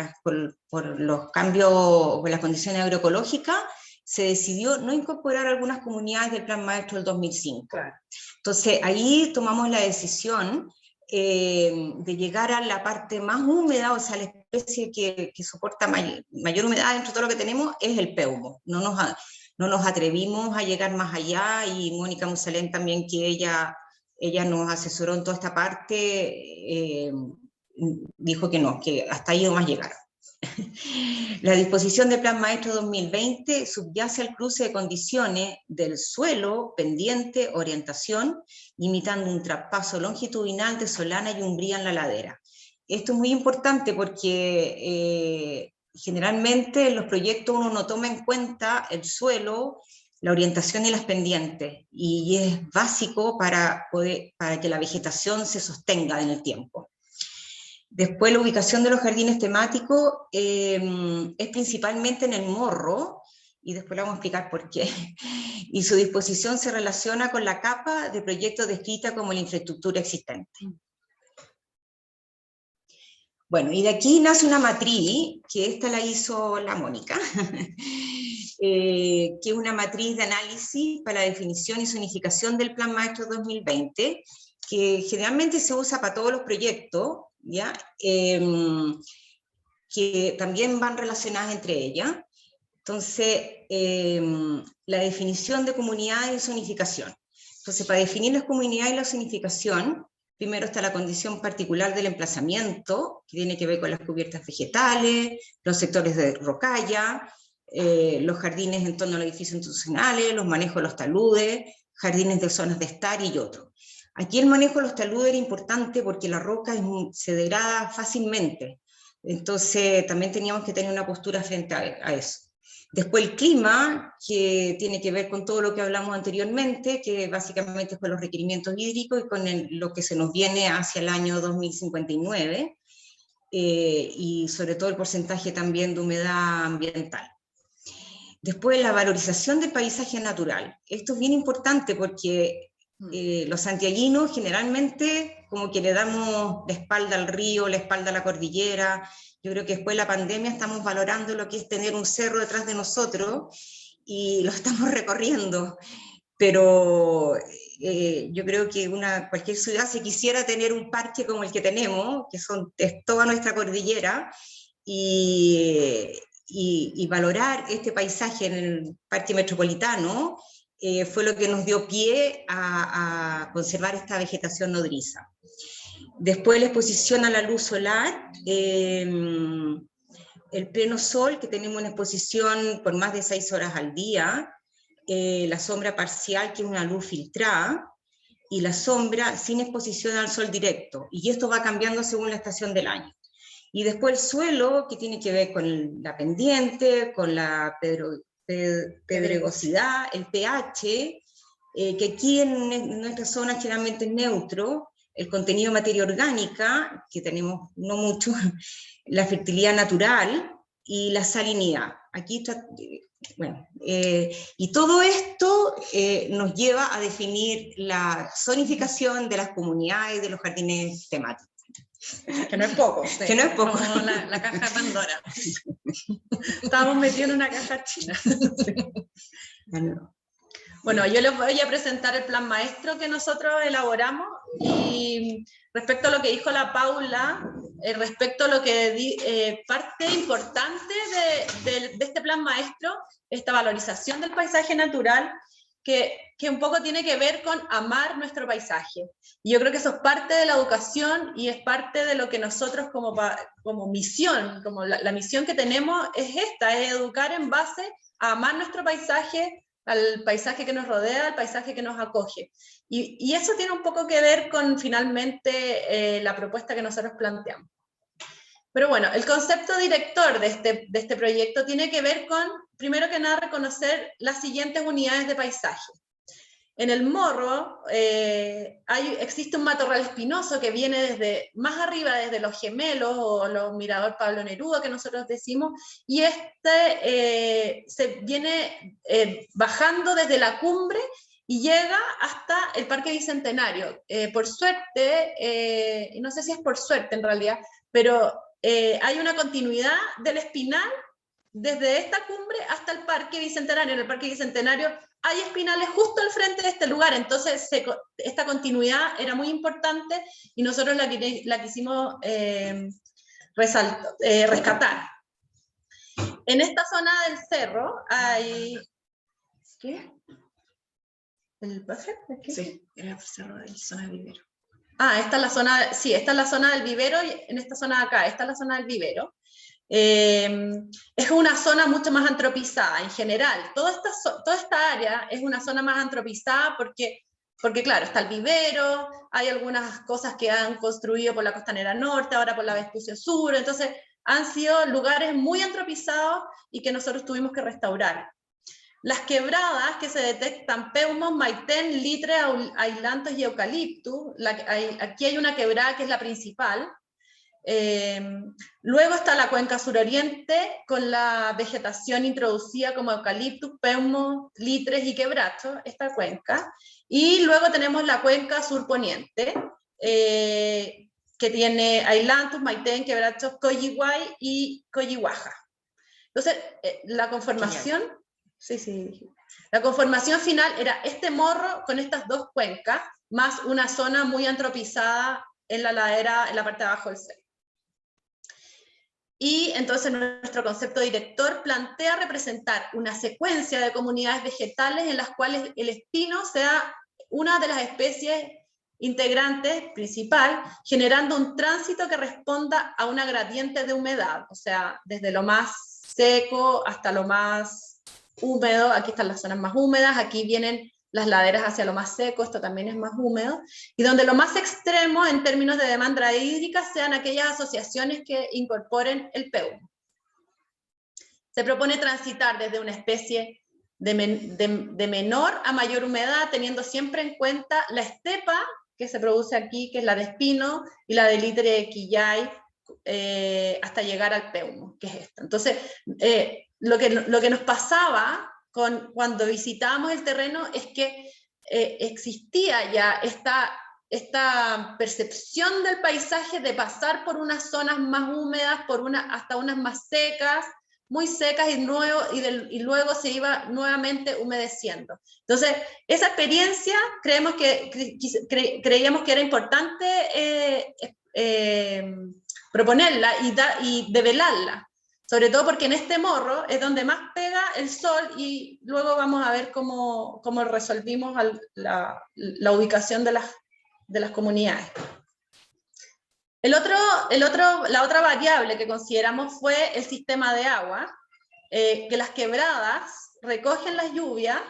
los cambios, por las condiciones agroecológicas, se decidió no incorporar algunas comunidades del Plan Maestro del 2005. Claro. Entonces, ahí tomamos la decisión de llegar a la parte más húmeda, o sea, la especie que soporta mayor humedad dentro de todo lo que tenemos es el peumo. No nos atrevimos a llegar más allá, y Mónica Musalén también, que ella nos asesoró en toda esta parte, dijo que no, que hasta ahí no más llegaron. La disposición del Plan Maestro 2020 subyace al cruce de condiciones del suelo, pendiente, orientación, imitando un traspaso longitudinal de solana y umbría en la ladera. Esto es muy importante porque generalmente en los proyectos uno no toma en cuenta el suelo, la orientación y las pendientes, y es básico para que la vegetación se sostenga en el tiempo. Después, la ubicación de los jardines temáticos es principalmente en el morro, y después le vamos a explicar por qué, y su disposición se relaciona con la capa de proyectos descrita como la infraestructura existente. Bueno, y de aquí nace una matriz, que esta la hizo la Mónica, que es una matriz de análisis para la definición y zonificación del Plan Maestro 2020, que generalmente se usa para todos los proyectos, ¿ya? Que también van relacionadas entre ellas. Entonces, la definición de comunidad y zonificación. Entonces, para definir las comunidades y la zonificación, primero está la condición particular del emplazamiento, que tiene que ver con las cubiertas vegetales, los sectores de rocalla, los jardines en torno a los edificios institucionales, los manejos de los taludes, jardines de zonas de estar y otros. Aquí el manejo de los taludes era importante porque la roca se degrada fácilmente, entonces también teníamos que tener una postura frente a eso. Después el clima, que tiene que ver con todo lo que hablamos anteriormente, que básicamente es con los requerimientos hídricos y con lo que se nos viene hacia el año 2059, y sobre todo el porcentaje también de humedad ambiental. Después la valorización del paisaje natural. Esto es bien importante porque los santiaguinos generalmente como que le damos la espalda al río, la espalda a la cordillera. Yo creo que después de la pandemia estamos valorando lo que es tener un cerro detrás de nosotros y lo estamos recorriendo, pero yo creo que cualquier ciudad, si quisiera tener un parque como el que tenemos, que es toda nuestra cordillera, y valorar este paisaje en el parque metropolitano, fue lo que nos dio pie a conservar esta vegetación nodriza. Después la exposición a la luz solar, el pleno sol, que tenemos una exposición por más de 6 horas al día, la sombra parcial, que es una luz filtrada, y la sombra sin exposición al sol directo, y esto va cambiando según la estación del año. Y después el suelo, que tiene que ver con la pendiente, con la pedregosidad, el pH, que aquí en nuestra zona generalmente es neutro, el contenido de materia orgánica, que tenemos no mucho, la fertilidad natural y la salinidad. Aquí está, bueno, y todo esto nos lleva a definir la zonificación de las comunidades, de los jardines temáticos. Que no es poco. Sí. Que no es poco. Como la caja de Pandora. Estábamos metidos en una caja china. Bueno, yo les voy a presentar el plan maestro que nosotros elaboramos, y respecto a lo que dijo la Paula, respecto a lo que parte importante de este plan maestro, esta valorización del paisaje natural, que un poco tiene que ver con amar nuestro paisaje. Y yo creo que eso es parte de la educación y es parte de lo que nosotros como misión, como la misión que tenemos es esta, es educar en base a amar nuestro paisaje, al paisaje que nos rodea, al paisaje que nos acoge. Y eso tiene un poco que ver con finalmente la propuesta que nosotros planteamos. Pero bueno, el concepto director de este proyecto tiene que ver con, primero que nada, reconocer las siguientes unidades de paisaje. En el Morro existe un matorral espinoso que viene desde más arriba, desde los Gemelos o los Mirador Pablo Neruda, que nosotros decimos, y se viene bajando desde la cumbre y llega hasta el Parque Bicentenario. Por suerte, no sé si es por suerte en realidad, pero hay una continuidad del espinal desde esta cumbre hasta el Parque Bicentenario. En el Parque Bicentenario hay espinales justo al frente de este lugar, entonces esta continuidad era muy importante y nosotros la quisimos rescatar. En esta zona del cerro hay... ¿Qué? ¿El buffer? ¿Qué? Sí, era el cerro de la zona del vivero. Ah, esta es la zona, sí, esta es la zona del vivero, y en esta zona de acá, esta es la zona del vivero. Es una zona mucho más antropizada en general. Toda esta área es una zona más antropizada porque claro, está el vivero, hay algunas cosas que han construido por la Costanera Norte, ahora por la Vespucio Sur, entonces han sido lugares muy antropizados y que nosotros tuvimos que restaurar. Las quebradas que se detectan, Peumos, Maitén, Litre, Aislantos y Eucaliptus, aquí hay una quebrada que es la principal. Luego está la cuenca suroriente con la vegetación introducida como eucaliptus, peumos, litres y quebrachos, esta cuenca. Y luego tenemos la cuenca surponiente, que tiene Aislantus, Maitén, quebrachos, Coyihuay y Coyihuaja. Entonces, la conformación... Sí. La conformación final era este morro con estas dos cuencas, más una zona muy antropizada en la ladera, en la parte de abajo del cerro. Y entonces nuestro concepto director plantea representar una secuencia de comunidades vegetales en las cuales el espino sea una de las especies integrantes principal, generando un tránsito que responda a una gradiente de humedad, o sea, desde lo más seco hasta lo más húmedo. Aquí están las zonas más húmedas, aquí vienen las laderas hacia lo más seco, esto también es más húmedo, y donde lo más extremo en términos de demanda hídrica sean aquellas asociaciones que incorporen el peumo. Se propone transitar desde una especie de menor a mayor humedad, teniendo siempre en cuenta la estepa que se produce aquí, que es la de espino, y la de litre de quillay, hasta llegar al peumo, que es esta. Entonces, lo que nos pasaba cuando visitábamos el terreno es que existía ya esta percepción del paisaje de pasar por unas zonas más húmedas, hasta unas más secas, muy secas, y luego se iba nuevamente humedeciendo. Entonces, esa experiencia creíamos que era importante proponerla y develarla. Sobre todo porque en este morro es donde más pega el sol, y luego vamos a ver cómo resolvimos la ubicación de las comunidades. La otra variable que consideramos fue el sistema de agua, que las quebradas recogen las lluvias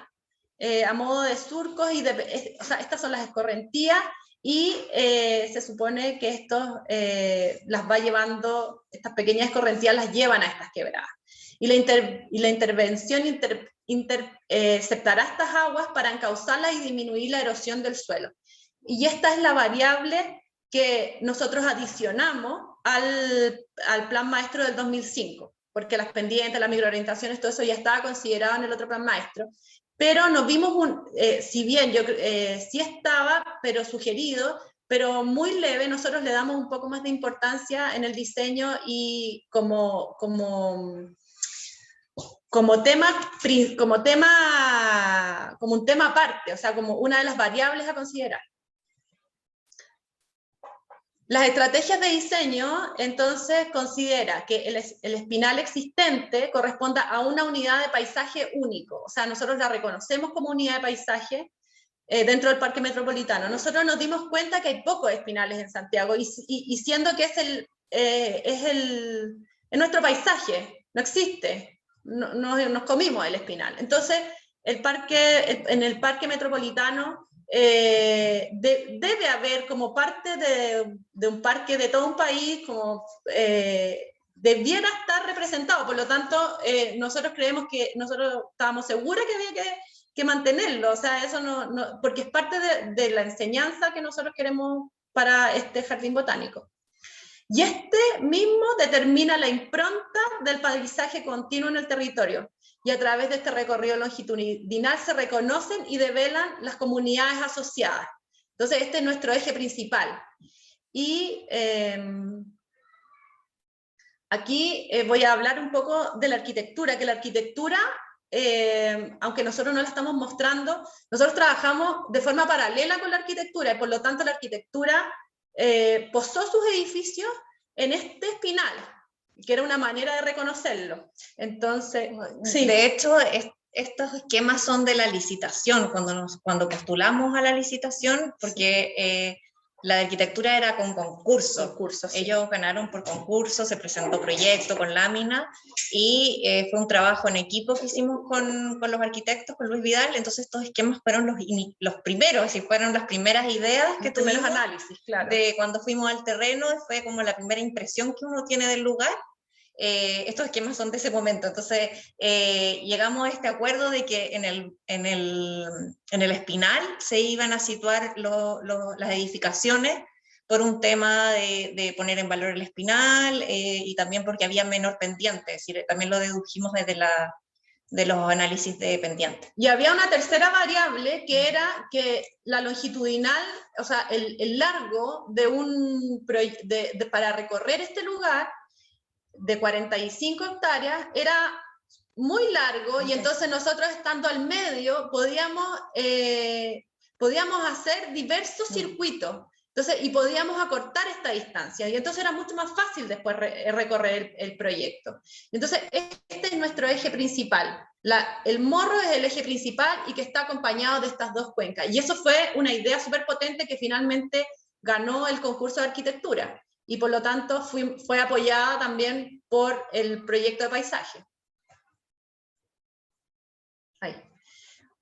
a modo de surcos, o sea, estas son las escorrentías, y se supone que las va llevando, estas pequeñas escorrentías las llevan a estas quebradas. Y la intervención interceptará estas aguas para encauzarlas y disminuir la erosión del suelo. Y esta es la variable que nosotros adicionamos al plan maestro del 2005, porque las pendientes, las microorientaciones, todo eso ya estaba considerado en el otro plan maestro, pero nos vimos, si bien sí estaba, pero sugerido, pero muy leve, nosotros le damos un poco más de importancia en el diseño y como un tema aparte, o sea, como una de las variables a considerar. Las estrategias de diseño, entonces, considera que el espinal existente corresponda a una unidad de paisaje único, o sea, nosotros la reconocemos como unidad de paisaje dentro del Parque Metropolitano. Nosotros nos dimos cuenta que hay pocos espinales en Santiago, y siendo que es nuestro paisaje, no existe, nos comimos el espinal. Entonces, en el Parque Metropolitano debe haber, como parte de un parque de todo un país, debiera estar representado. Por lo tanto, nosotros estábamos seguros que había que mantenerlo, o sea, eso porque es parte de la enseñanza que nosotros queremos para este jardín botánico. Y este mismo determina la impronta del paisaje continuo en el territorio, y a través de este recorrido longitudinal se reconocen y develan las comunidades asociadas. Entonces, este es nuestro eje principal. Y aquí voy a hablar un poco de la arquitectura, que la arquitectura, aunque nosotros no la estamos mostrando, nosotros trabajamos de forma paralela con la arquitectura, y por lo tanto la arquitectura posó sus edificios en este espinal, que era una manera de reconocerlo. Entonces, sí. De hecho, estos esquemas son de la licitación, cuando postulamos a la licitación, porque la de arquitectura era con concurso. Sí. Ellos ganaron por concurso, se presentó proyecto con lámina, y fue un trabajo en equipo que hicimos con los arquitectos, con Luis Vidal. Entonces estos esquemas fueron los primeros, y fueron las primeras ideas que tuvimos, análisis, claro. de cuando fuimos al terreno, fue como la primera impresión que uno tiene del lugar. Estos esquemas son de ese momento. Entonces llegamos a este acuerdo de que en el espinal se iban a situar las edificaciones, por un tema de poner en valor el espinal, y también porque había menor pendiente, es decir, también lo dedujimos de los análisis de pendiente. Y había una tercera variable, que era que la longitudinal, o sea, el largo para recorrer este lugar de 45 hectáreas era muy largo, y entonces nosotros, estando al medio, podíamos hacer diversos circuitos, entonces, y podíamos acortar esta distancia, y entonces era mucho más fácil después recorrer el proyecto. Entonces, este es nuestro eje principal. El morro es el eje principal, y que está acompañado de estas dos cuencas, y eso fue una idea súper potente que finalmente ganó el concurso de arquitectura, y por lo tanto fue apoyada también por el proyecto de paisaje. Ahí.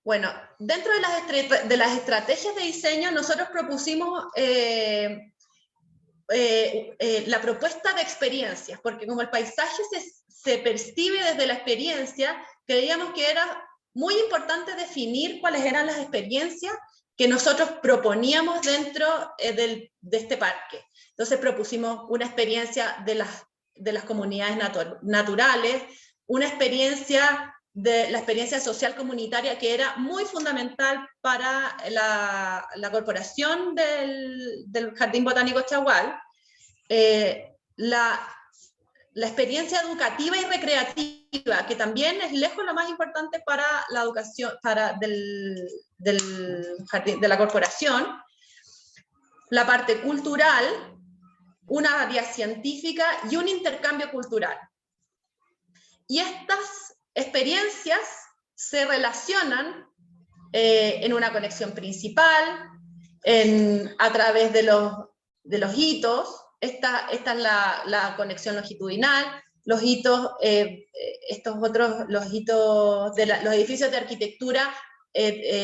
Bueno, dentro de las estrategias de diseño, nosotros propusimos la propuesta de experiencias, porque como el paisaje se percibe desde la experiencia, creíamos que era muy importante definir cuáles eran las experiencias que nosotros proponíamos dentro de este parque. Entonces propusimos una experiencia de las comunidades naturales, una experiencia de la experiencia social comunitaria, que era muy fundamental para la corporación del Jardín Botánico Chagual, la experiencia educativa y recreativa, que también es lejos lo más importante para la educación de la corporación, la parte cultural, una área científica y un intercambio cultural. Y estas experiencias se relacionan en una conexión principal, a través de los hitos. Esta es la conexión longitudinal, los hitos, los hitos de los edificios de arquitectura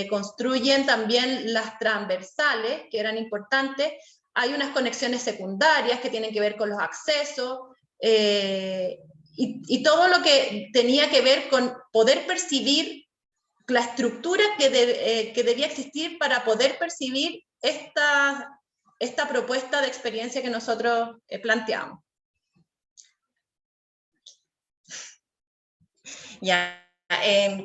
construyen también las transversales, que eran importantes. Hay unas conexiones secundarias que tienen que ver con los accesos, y todo lo que tenía que ver con poder percibir la estructura que debía existir para poder percibir esta propuesta de experiencia que nosotros planteamos. Ya,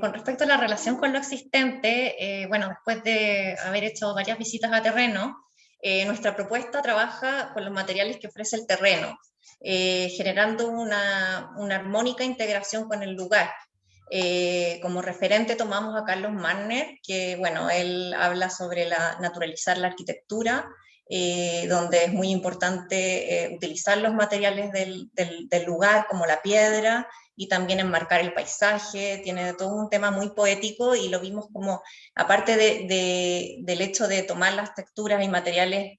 con respecto a la relación con lo existente, bueno, después de haber hecho varias visitas a terreno, nuestra propuesta trabaja con los materiales que ofrece el terreno, generando una armónica integración con el lugar. Como referente tomamos a Carlos Marner, que bueno, él habla sobre naturalizar la arquitectura, donde es muy importante utilizar los materiales del lugar, como la piedra, y también enmarcar el paisaje. Tiene todo un tema muy poético, y lo vimos como, aparte del hecho de tomar las texturas y materiales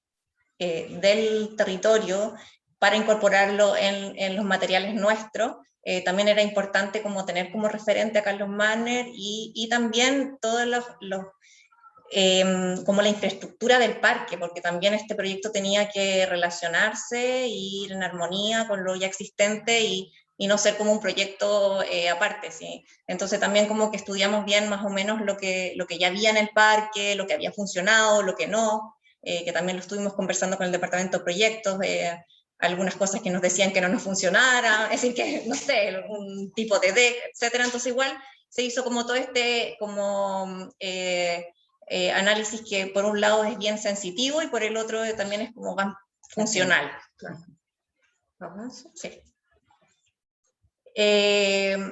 del territorio para incorporarlo en los materiales nuestros, también era importante como tener como referente a Carlos Marner, y también todos como la infraestructura del parque, porque también este proyecto tenía que relacionarse e ir en armonía con lo ya existente, y no ser como un proyecto aparte, ¿sí? Entonces también como que estudiamos bien más o menos lo que ya había en el parque, lo que había funcionado, lo que no, que también lo estuvimos conversando con el departamento de proyectos, algunas cosas que nos decían que no nos funcionara, es decir, que no sé, un tipo de deck, etcétera. Entonces igual se hizo como todo este como análisis que por un lado es bien sensitivo y por el otro también es como más funcional. Sí.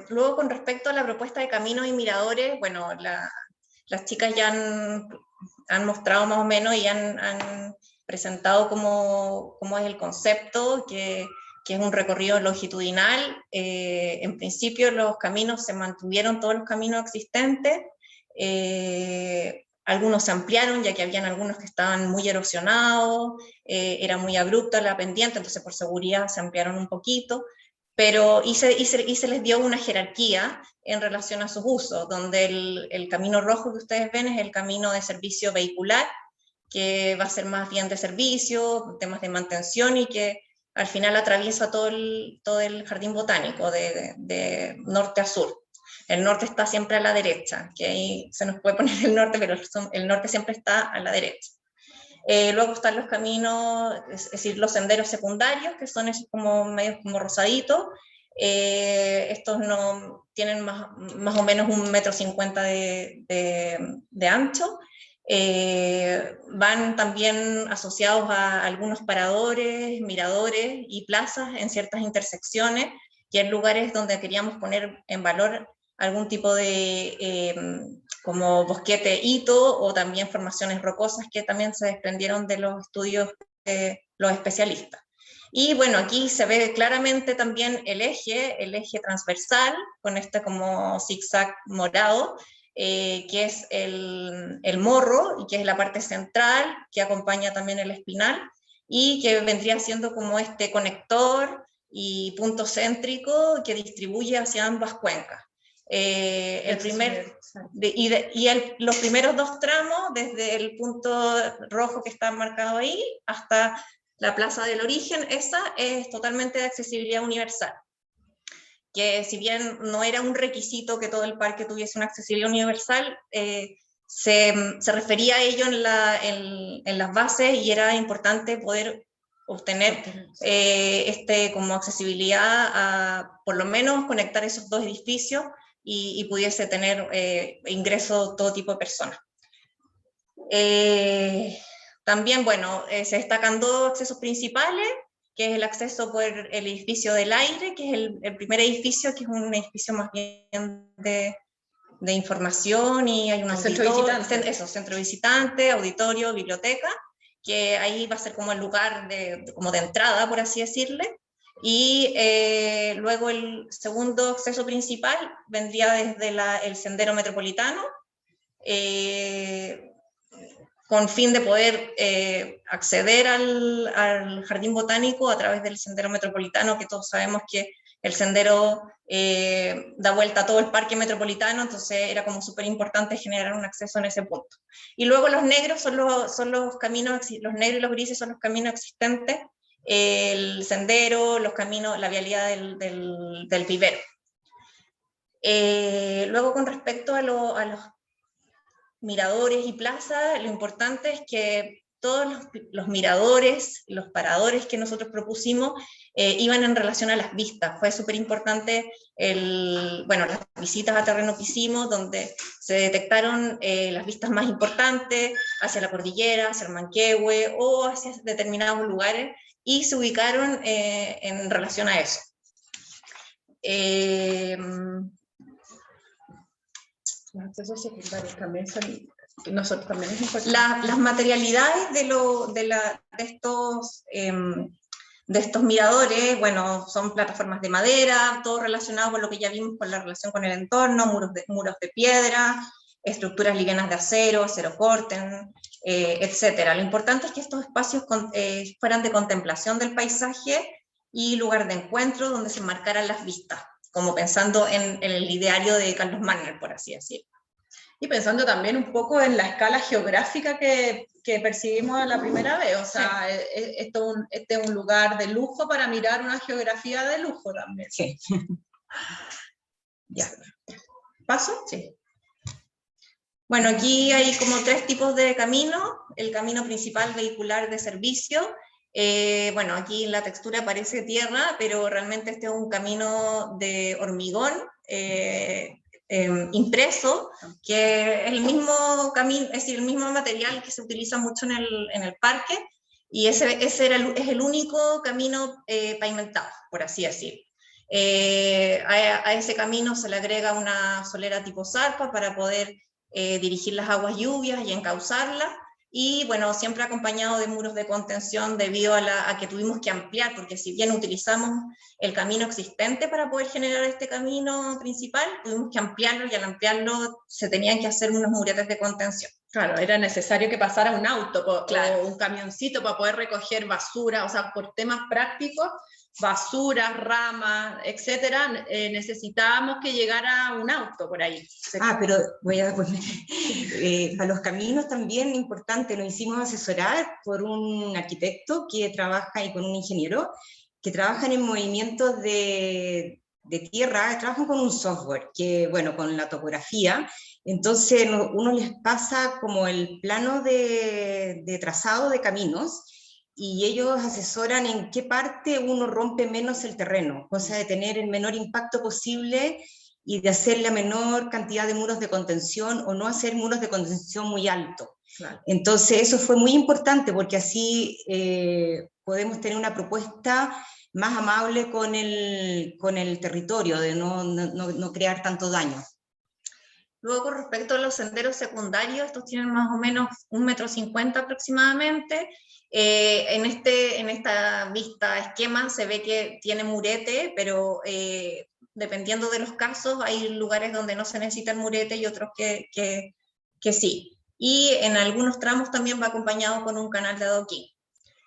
Luego, con respecto a la propuesta de caminos y miradores, bueno, las chicas ya han mostrado más o menos y han presentado cómo es el concepto, que es un recorrido longitudinal. En principio los caminos se mantuvieron, todos los caminos existentes, algunos se ampliaron, ya que habían algunos que estaban muy erosionados, era muy abrupta la pendiente, entonces por seguridad se ampliaron un poquito, pero se les dio una jerarquía en relación a sus usos, donde el camino rojo que ustedes ven es el camino de servicio vehicular, que va a ser más bien de servicio, temas de mantención, y que al final atraviesa todo el jardín botánico de norte a sur. El norte está siempre a la derecha, que ahí se nos puede poner el norte, pero el norte siempre está a la derecha. Luego están los caminos, es decir, los senderos secundarios, que son esos como medios como rosaditos. Estos no tienen más o menos 1,50 m de ancho. Van también asociados a algunos paradores, miradores y plazas en ciertas intersecciones, y en lugares donde queríamos poner en valor algún tipo de como bosquete hito, o también formaciones rocosas que también se desprendieron de los estudios de los especialistas. Y bueno, aquí se ve claramente también el eje transversal, con este como zigzag morado, que es el morro, y que es la parte central, que acompaña también el espinal, y que vendría siendo como este conector y punto céntrico que distribuye hacia ambas cuencas. Los primeros dos tramos, desde el punto rojo que está marcado ahí hasta la Plaza del Origen, esa es totalmente de accesibilidad universal, que si bien no era un requisito que todo el parque tuviese una accesibilidad universal, se refería a ello en las bases, y era importante poder obtener como accesibilidad a por lo menos conectar esos dos edificios, y pudiese tener ingreso todo tipo de personas. También, bueno, se destacan dos accesos principales, que es el acceso por el edificio del aire, que es el primer edificio, que es un edificio más bien de información, y hay un centro visitante, auditorio, biblioteca, que ahí va a ser como el lugar como de entrada, por así decirle. Y luego el segundo acceso principal vendría desde el sendero metropolitano, con fin de poder acceder al jardín botánico a través del sendero metropolitano, que todos sabemos que el sendero da vuelta a todo el parque metropolitano, entonces era como súper importante generar un acceso en ese punto. Y luego los negros son los caminos, los negros y los grises son los caminos existentes, el sendero, los caminos, la vialidad del vivero. Luego, con respecto a los miradores y plazas, lo importante es que todos los miradores, los paradores que nosotros propusimos, iban en relación a las vistas. Fue súper importante las visitas a terreno que hicimos, donde se detectaron las vistas más importantes, hacia la cordillera, hacia el Manquehue, o hacia determinados lugares, y se ubicaron en relación a eso. Los accesos secundarios también son, nosotros también es importante. Las materialidades de estos miradores, bueno, son plataformas de madera, todo relacionado con lo que ya vimos con la relación con el entorno, muros de piedra, estructuras livianas de acero corten, etc. Lo importante es que estos espacios fueran de contemplación del paisaje y lugar de encuentro donde se marcaran las vistas, como pensando en el ideario de Carlos Magner, por así decirlo. Y pensando también un poco en la escala geográfica que percibimos la primera vez, o sea, sí. Este es un lugar de lujo para mirar una geografía de lujo también. Sí. Ya. ¿Paso? Sí. Bueno, aquí hay como 3 tipos de caminos. El camino principal vehicular de servicio. Bueno, aquí en la textura parece tierra, pero realmente este es un camino de hormigón impreso, que es el mismo camino, es decir, el mismo material que se utiliza mucho en el parque, y es el único camino pavimentado, por así decirlo. A ese camino se le agrega una solera tipo zarpa para poder dirigir las aguas lluvias y encauzarlas, y bueno, siempre acompañado de muros de contención debido a que tuvimos que ampliar, porque si bien utilizamos el camino existente para poder generar este camino principal, tuvimos que ampliarlo, y al ampliarlo se tenían que hacer unos muretes de contención. Claro, era necesario que pasara un auto claro, o un camioncito para poder recoger basura, o sea, por temas prácticos, basuras, ramas, etcétera, necesitábamos que llegara un auto por ahí. Pero voy a poner, para los caminos también importante, nos hicimos asesorar por un arquitecto que trabaja y con un ingeniero que trabajan en movimientos de tierra, trabajan con un software que, bueno, con la topografía, entonces uno les pasa como el plano de trazado de caminos, y ellos asesoran en qué parte uno rompe menos el terreno, cosa de tener el menor impacto posible y de hacer la menor cantidad de muros de contención, o no hacer muros de contención muy altos. Claro. Entonces eso fue muy importante, porque así podemos tener una propuesta más amable con el territorio, de no crear tanto daño. Luego, con respecto a los senderos secundarios, estos tienen más o menos 1,50 m aproximadamente. En esta vista esquema se ve que tiene murete, pero dependiendo de los casos, hay lugares donde no se necesita el murete y otros que sí. Y en algunos tramos también va acompañado con un canal de adoquín.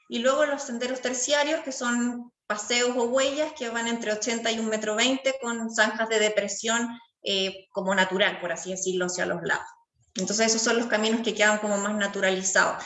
Y luego los senderos terciarios, que son paseos o huellas, que van entre 80 y 1,20 m, con zanjas de depresión como natural, por así decirlo, hacia los lados. Entonces esos son los caminos que quedan como más naturalizados.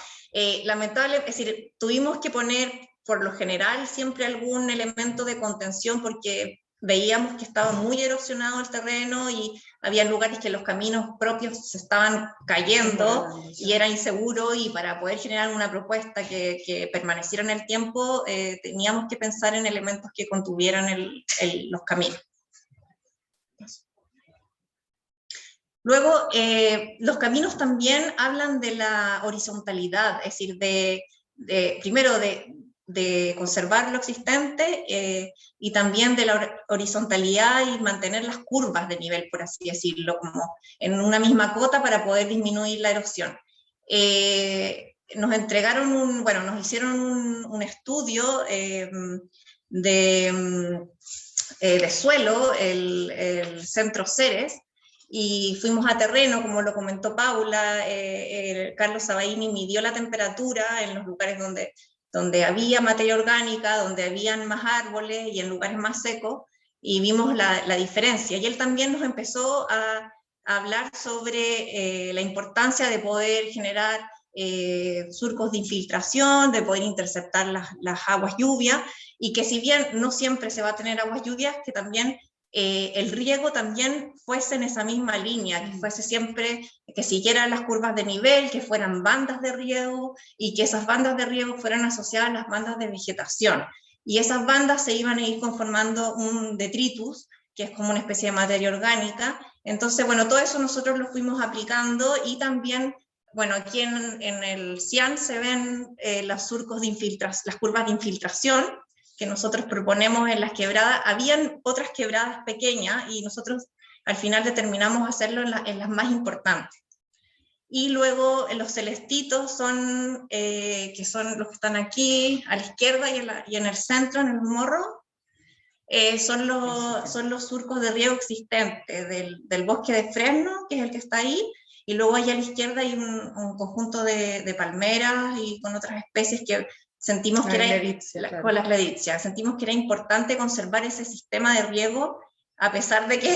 Lamentable, es decir, tuvimos que poner por lo general siempre algún elemento de contención, porque veíamos que estaba muy erosionado el terreno y había lugares que los caminos propios se estaban cayendo y era inseguro, y para poder generar una propuesta que permaneciera en el tiempo teníamos que pensar en elementos que contuvieran los caminos. Luego, los caminos también hablan de la horizontalidad, es decir, primero de conservar lo existente y también de la horizontalidad y mantener las curvas de nivel, por así decirlo, como en una misma cota para poder disminuir la erosión. Nos entregaron nos hicieron un estudio de suelo, el Centro Ceres, y fuimos a terreno, como lo comentó Paula. Carlos Sabaini midió la temperatura en los lugares donde había materia orgánica, donde habían más árboles y en lugares más secos, y vimos la diferencia. Y él también nos empezó a hablar sobre la importancia de poder generar surcos de infiltración, de poder interceptar las aguas lluvias, y que si bien no siempre se va a tener aguas lluvias, que también el riego también fuese en esa misma línea, que fuese siempre, que siguieran las curvas de nivel, que fueran bandas de riego, y que esas bandas de riego fueran asociadas a las bandas de vegetación. Y esas bandas se iban a ir conformando un detritus, que es como una especie de materia orgánica. Entonces, bueno, todo eso nosotros lo fuimos aplicando, y también, bueno, aquí en el CIAN se ven los surcos de infiltración, las curvas de infiltración que nosotros proponemos en las quebradas. Habían otras quebradas pequeñas, y nosotros al final determinamos hacerlo en las más importantes. Y luego los celestitos son, que son los que están aquí a la izquierda y en el centro, en el morro, son los surcos de riego existentes del bosque de fresno, que es el que está ahí, y luego allá a la izquierda hay un conjunto de palmeras y con otras especies que sentimos que era, con las ledipsias, sentimos que era importante conservar ese sistema de riego, a pesar de que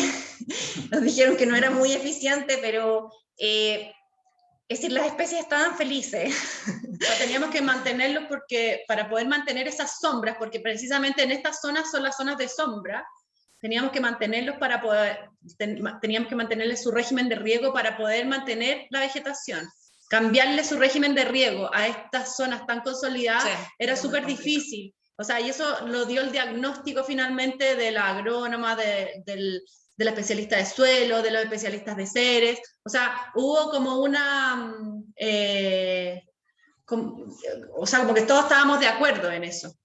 nos dijeron que no era muy eficiente, pero es decir, las especies estaban felices. O sea, teníamos que mantenerlos para poder mantener esas sombras, porque precisamente en estas zonas son las zonas de sombra, teníamos que mantenerlos para poder, teníamos que mantenerles su régimen de riego para poder mantener la vegetación. Cambiarle su régimen de riego a estas zonas tan consolidadas, sí, era súper difícil. O sea, y eso lo dio el diagnóstico finalmente de la agrónoma, de la especialista de suelo, de los especialistas de seres. O sea, hubo como una... o sea, como que todos estábamos de acuerdo en eso.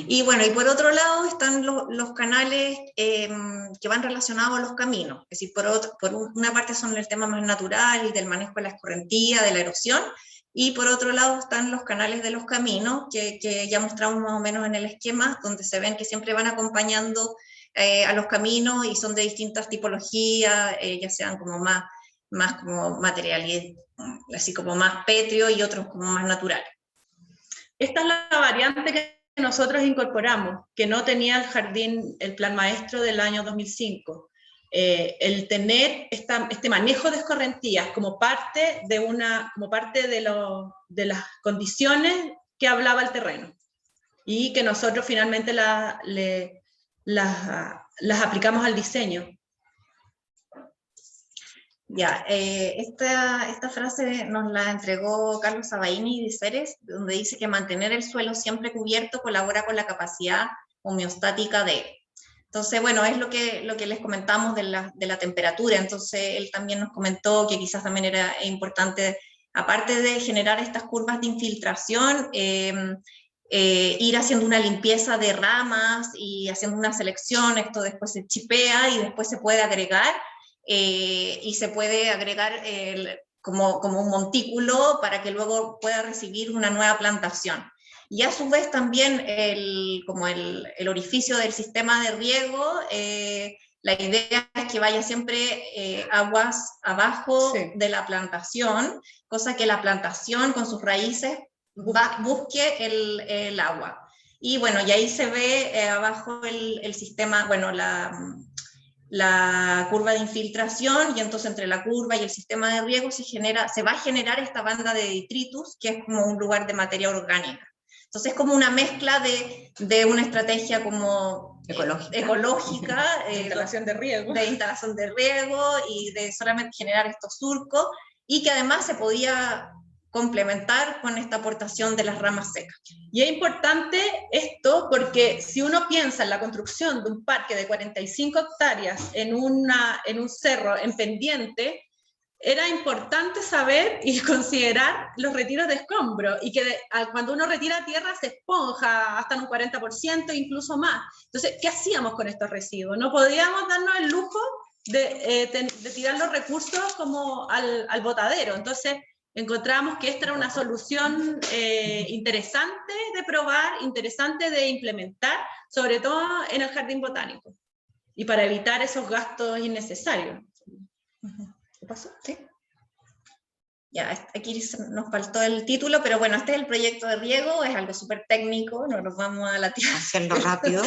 Y bueno, y por otro lado están los canales que van relacionados a los caminos. Es decir, por una parte son el tema más natural y del manejo de la escorrentía, de la erosión, y por otro lado están los canales de los caminos, que ya mostramos más o menos en el esquema, donde se ven que siempre van acompañando a los caminos, y son de distintas tipologías, ya sean como más como materiales, así como más pétreo, y otros como más naturales. Esta es la variante que nosotros incorporamos, que no tenía el jardín, el plan maestro del año 2005. El tener este manejo de escorrentías como parte de las condiciones que hablaba el terreno, y que nosotros finalmente las aplicamos al diseño. Ya, esta frase nos la entregó Carlos Sabaini de Ceres, donde dice que mantener el suelo siempre cubierto colabora con la capacidad homeostática de él. Entonces, bueno, es lo que les comentamos de la temperatura. Entonces, él también nos comentó que quizás también era importante, aparte de generar estas curvas de infiltración, ir haciendo una limpieza de ramas y haciendo una selección. Esto después se chipea y después se puede agregar, y se puede agregar como un montículo para que luego pueda recibir una nueva plantación. Y a su vez también como el orificio del sistema de riego, la idea es que vaya siempre aguas abajo, sí, de la plantación, cosa que la plantación con sus raíces busque el agua. Y bueno, y ahí se ve abajo el sistema, bueno, la curva de infiltración, y entonces entre la curva y el sistema de riego se va a generar esta banda de detritus, que es como un lugar de materia orgánica. Entonces es como una mezcla de una estrategia como ecológica de instalación de riego. De instalación de riego, y de solamente generar estos surcos, y que además se podía complementar con esta aportación de las ramas secas. Y es importante esto porque si uno piensa en la construcción de un parque de 45 hectáreas en un cerro en pendiente, era importante saber y considerar los retiros de escombro, y que cuando uno retira tierra se esponja hasta en un 40%, incluso más. Entonces, ¿qué hacíamos con estos residuos? No podíamos darnos el lujo de tirar los recursos como al botadero. Entonces, encontramos que esta era una solución interesante de probar, interesante de implementar, sobre todo en el jardín botánico, y para evitar esos gastos innecesarios. ¿Qué pasó? ¿Sí? Ya, aquí nos faltó el título, pero bueno, este es el proyecto de riego, es algo súper técnico, no nos vamos a la tierra. Hacerlo rápido.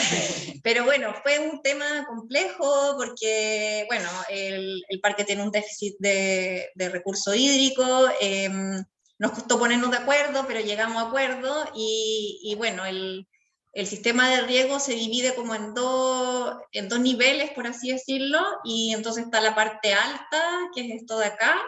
Pero bueno, fue un tema complejo porque, bueno, el parque tiene un déficit de recurso hídrico, nos costó ponernos de acuerdo, pero llegamos a acuerdo y bueno, el sistema de riego se divide como en dos niveles, por así decirlo, y entonces está la parte alta, que es esto de acá,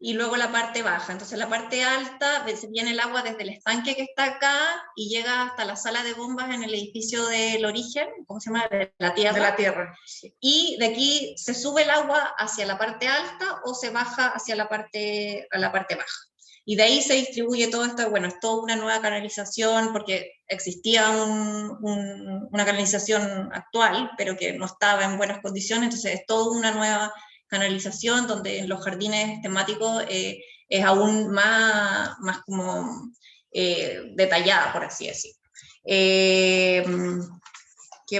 y luego la parte baja. Entonces la parte alta, viene el agua desde el estanque que está acá y llega hasta la sala de bombas en el edificio del origen, ¿cómo se llama? De la tierra. De la tierra. Sí. Y de aquí se sube el agua hacia la parte alta o se baja hacia la parte baja. Y de ahí se distribuye todo esto, bueno, es toda una nueva canalización, porque existía una canalización actual, pero que no estaba en buenas condiciones, entonces es toda una nueva canalización, donde en los jardines temáticos es aún más como detallada, por así decir. ¿Qué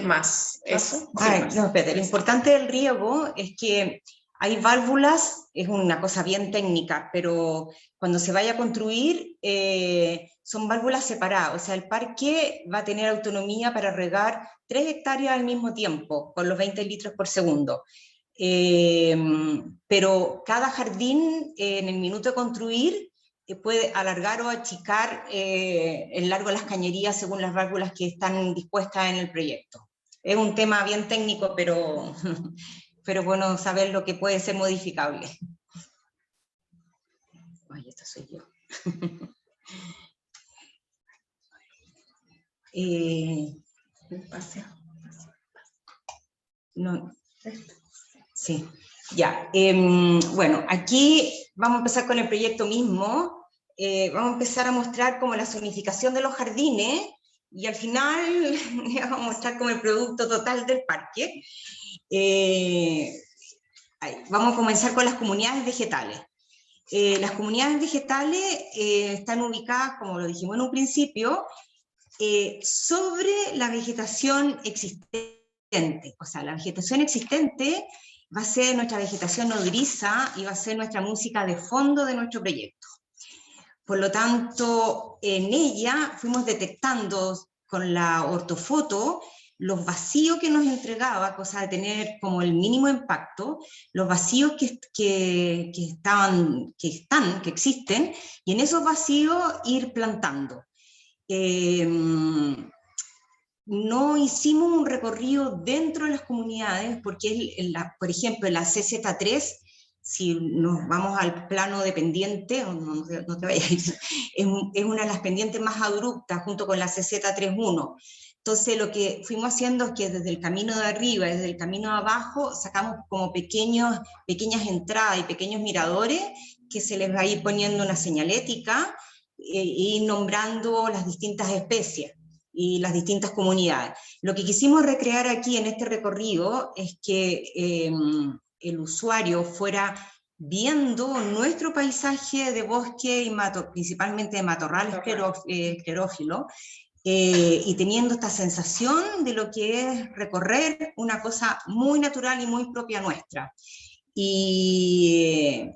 más? ¿Eso? No, espérate, lo importante del riego es que hay válvulas, es una cosa bien técnica, pero cuando se vaya a construir son válvulas separadas, o sea, el parque va a tener autonomía para regar 3 hectáreas al mismo tiempo, con los 20 litros por segundo. Pero cada jardín en el minuto de construir puede alargar o achicar el largo de las cañerías según las válvulas que están dispuestas en el proyecto. Es un tema bien técnico, pero bueno saber lo que puede ser modificable. Ay, esta soy yo. No. Sí, ya. Bueno, aquí vamos a empezar con el proyecto mismo. Vamos a empezar a mostrar como la zonificación de los jardines y al final vamos a mostrar como el producto total del parque. Vamos a comenzar con las comunidades vegetales. Las comunidades vegetales están ubicadas, como lo dijimos en un principio, sobre la vegetación existente. O sea, la vegetación existente va a ser nuestra vegetación nodriza y va a ser nuestra música de fondo de nuestro proyecto. Por lo tanto, en ella fuimos detectando con la ortofoto los vacíos que nos entregaba, cosa de tener como el mínimo impacto, los vacíos que existen, y en esos vacíos ir plantando. No hicimos un recorrido dentro de las comunidades, porque por ejemplo, en la CZ3, si nos vamos al plano de pendiente, no te vayas, es una de las pendientes más abruptas, junto con la CZ31. Entonces lo que fuimos haciendo es que desde el camino de arriba, desde el camino de abajo, sacamos como pequeñas entradas y pequeños miradores, que se les va a ir poniendo una señalética, y nombrando las distintas especies y las distintas comunidades. Lo que quisimos recrear aquí en este recorrido es que el usuario fuera viendo nuestro paisaje de bosque y principalmente de matorral esclerófilo, y teniendo esta sensación de lo que es recorrer una cosa muy natural y muy propia nuestra. Y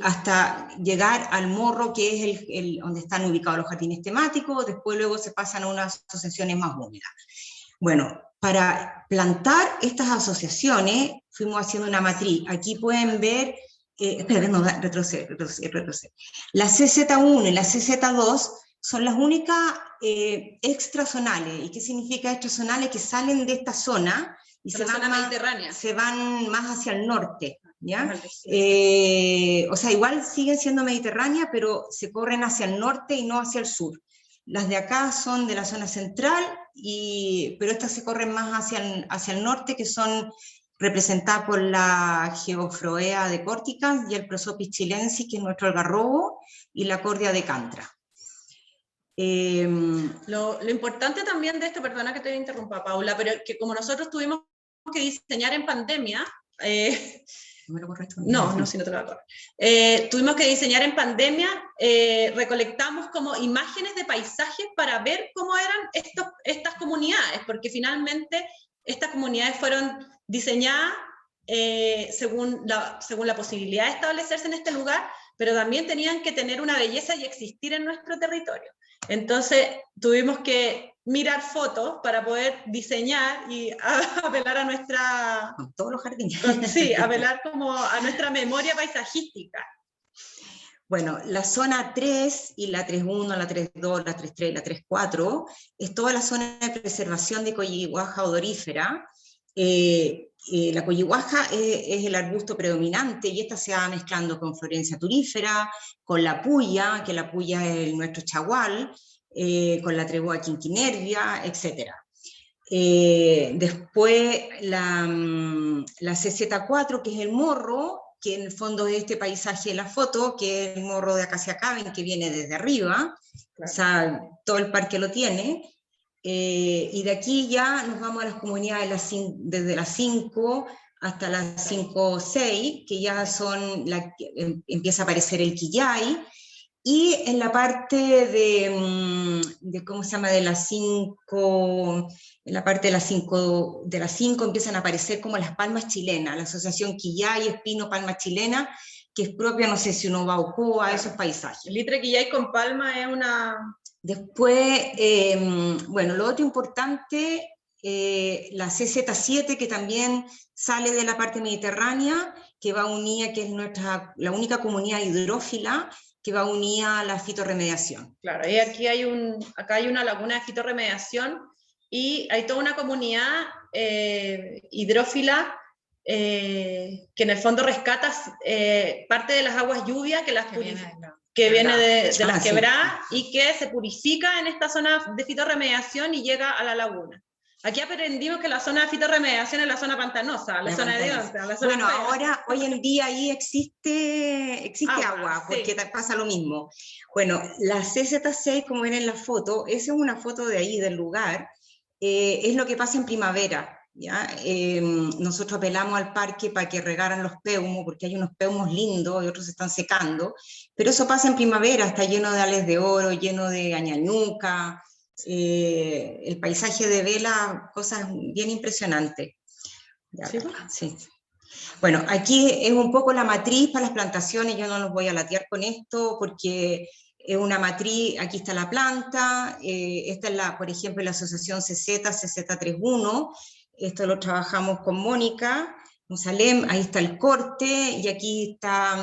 hasta llegar al morro, que es donde están ubicados los jardines temáticos. Después luego se pasan a unas asociaciones más húmedas. Bueno, para plantar estas asociaciones fuimos haciendo una matriz. Aquí pueden ver, retroceder. La CZ1 y la CZ2 son las únicas extrazonales. ¿Y qué significa extrazonales? Que salen de esta zona y se van más hacia el norte, ¿ya? O sea, igual siguen siendo mediterráneas, pero se corren hacia el norte y no hacia el sur. Las de acá son de la zona central, pero estas se corren más hacia el norte, que son representadas por la Geoffroea de Córtica y el Prosopis chilensis, que es nuestro algarrobo, y la Cordia de Cantra. Lo importante también de esto, perdona que te interrumpa, Paula, pero que como nosotros tuvimos que diseñar en pandemia, tuvimos que diseñar en pandemia, recolectamos como imágenes de paisajes para ver cómo eran estas comunidades, porque finalmente estas comunidades fueron diseñadas según la posibilidad de establecerse en este lugar, pero también tenían que tener una belleza y existir en nuestro territorio. Entonces tuvimos que mirar fotos para poder diseñar y apelar a nuestra... Con todos los jardines. Sí, apelar como a nuestra memoria paisajística. Bueno, la zona 3 y la 3.1, la 3.2, la 3.3 y la 3.4 es toda la zona de preservación de coyihuaja odorífera. La coyihuaja es el arbusto predominante y esta se va mezclando con florencia turífera, con la puya, que la puya es nuestro chagual, con la treboa quinquinervia, etc. Después la CZ4, que es el morro, que en el fondo es este paisaje de la foto, que es el morro de Acacia Caben, que viene desde arriba, claro. O sea, todo el parque lo tiene, y de aquí ya nos vamos a las comunidades desde las 5 hasta las 5 o 6, que ya son, empieza a aparecer el quillay, y en la parte de ¿cómo se llama?, de las 5, en la parte de las 5 empiezan a aparecer como las palmas chilenas, la asociación Quillay, Espino, Palma Chilena, que es propia, no sé si uno va a Ocoa, a esos paisajes. El litre Quillay con palma es una... Después, bueno, lo otro importante, la CZ7, que también sale de la parte mediterránea, que va unida, que es la única comunidad hidrófila, que va unida a la fitorremediación. Claro, y aquí acá hay una laguna de fitorremediación y hay toda una comunidad hidrófila que en el fondo rescata parte de las aguas lluvias que viene de las quebradas y que se purifica en esta zona de fitorremediación y llega a la laguna. Aquí aprendimos que la zona de fitorremediación es la zona pantanosa, la zona de Once. Bueno, ahora, hoy en día ahí existe agua, porque sí, pasa lo mismo. Bueno, la CZ6, como ven en la foto, esa es una foto de ahí, del lugar, es lo que pasa en primavera. ¿Ya? Nosotros apelamos al parque para que regaran los peumos, porque hay unos peumos lindos y otros se están secando, pero eso pasa en primavera, está lleno de ales de oro, lleno de añañuca, el paisaje de Vela, cosas bien impresionantes. Ya, ¿sí? Sí. Bueno, aquí es un poco la matriz para las plantaciones, yo no los voy a latear con esto porque es una matriz, aquí está la planta, esta es por ejemplo, la asociación CZ31, esto lo trabajamos con Mónica Musalem, ahí está el corte, y aquí está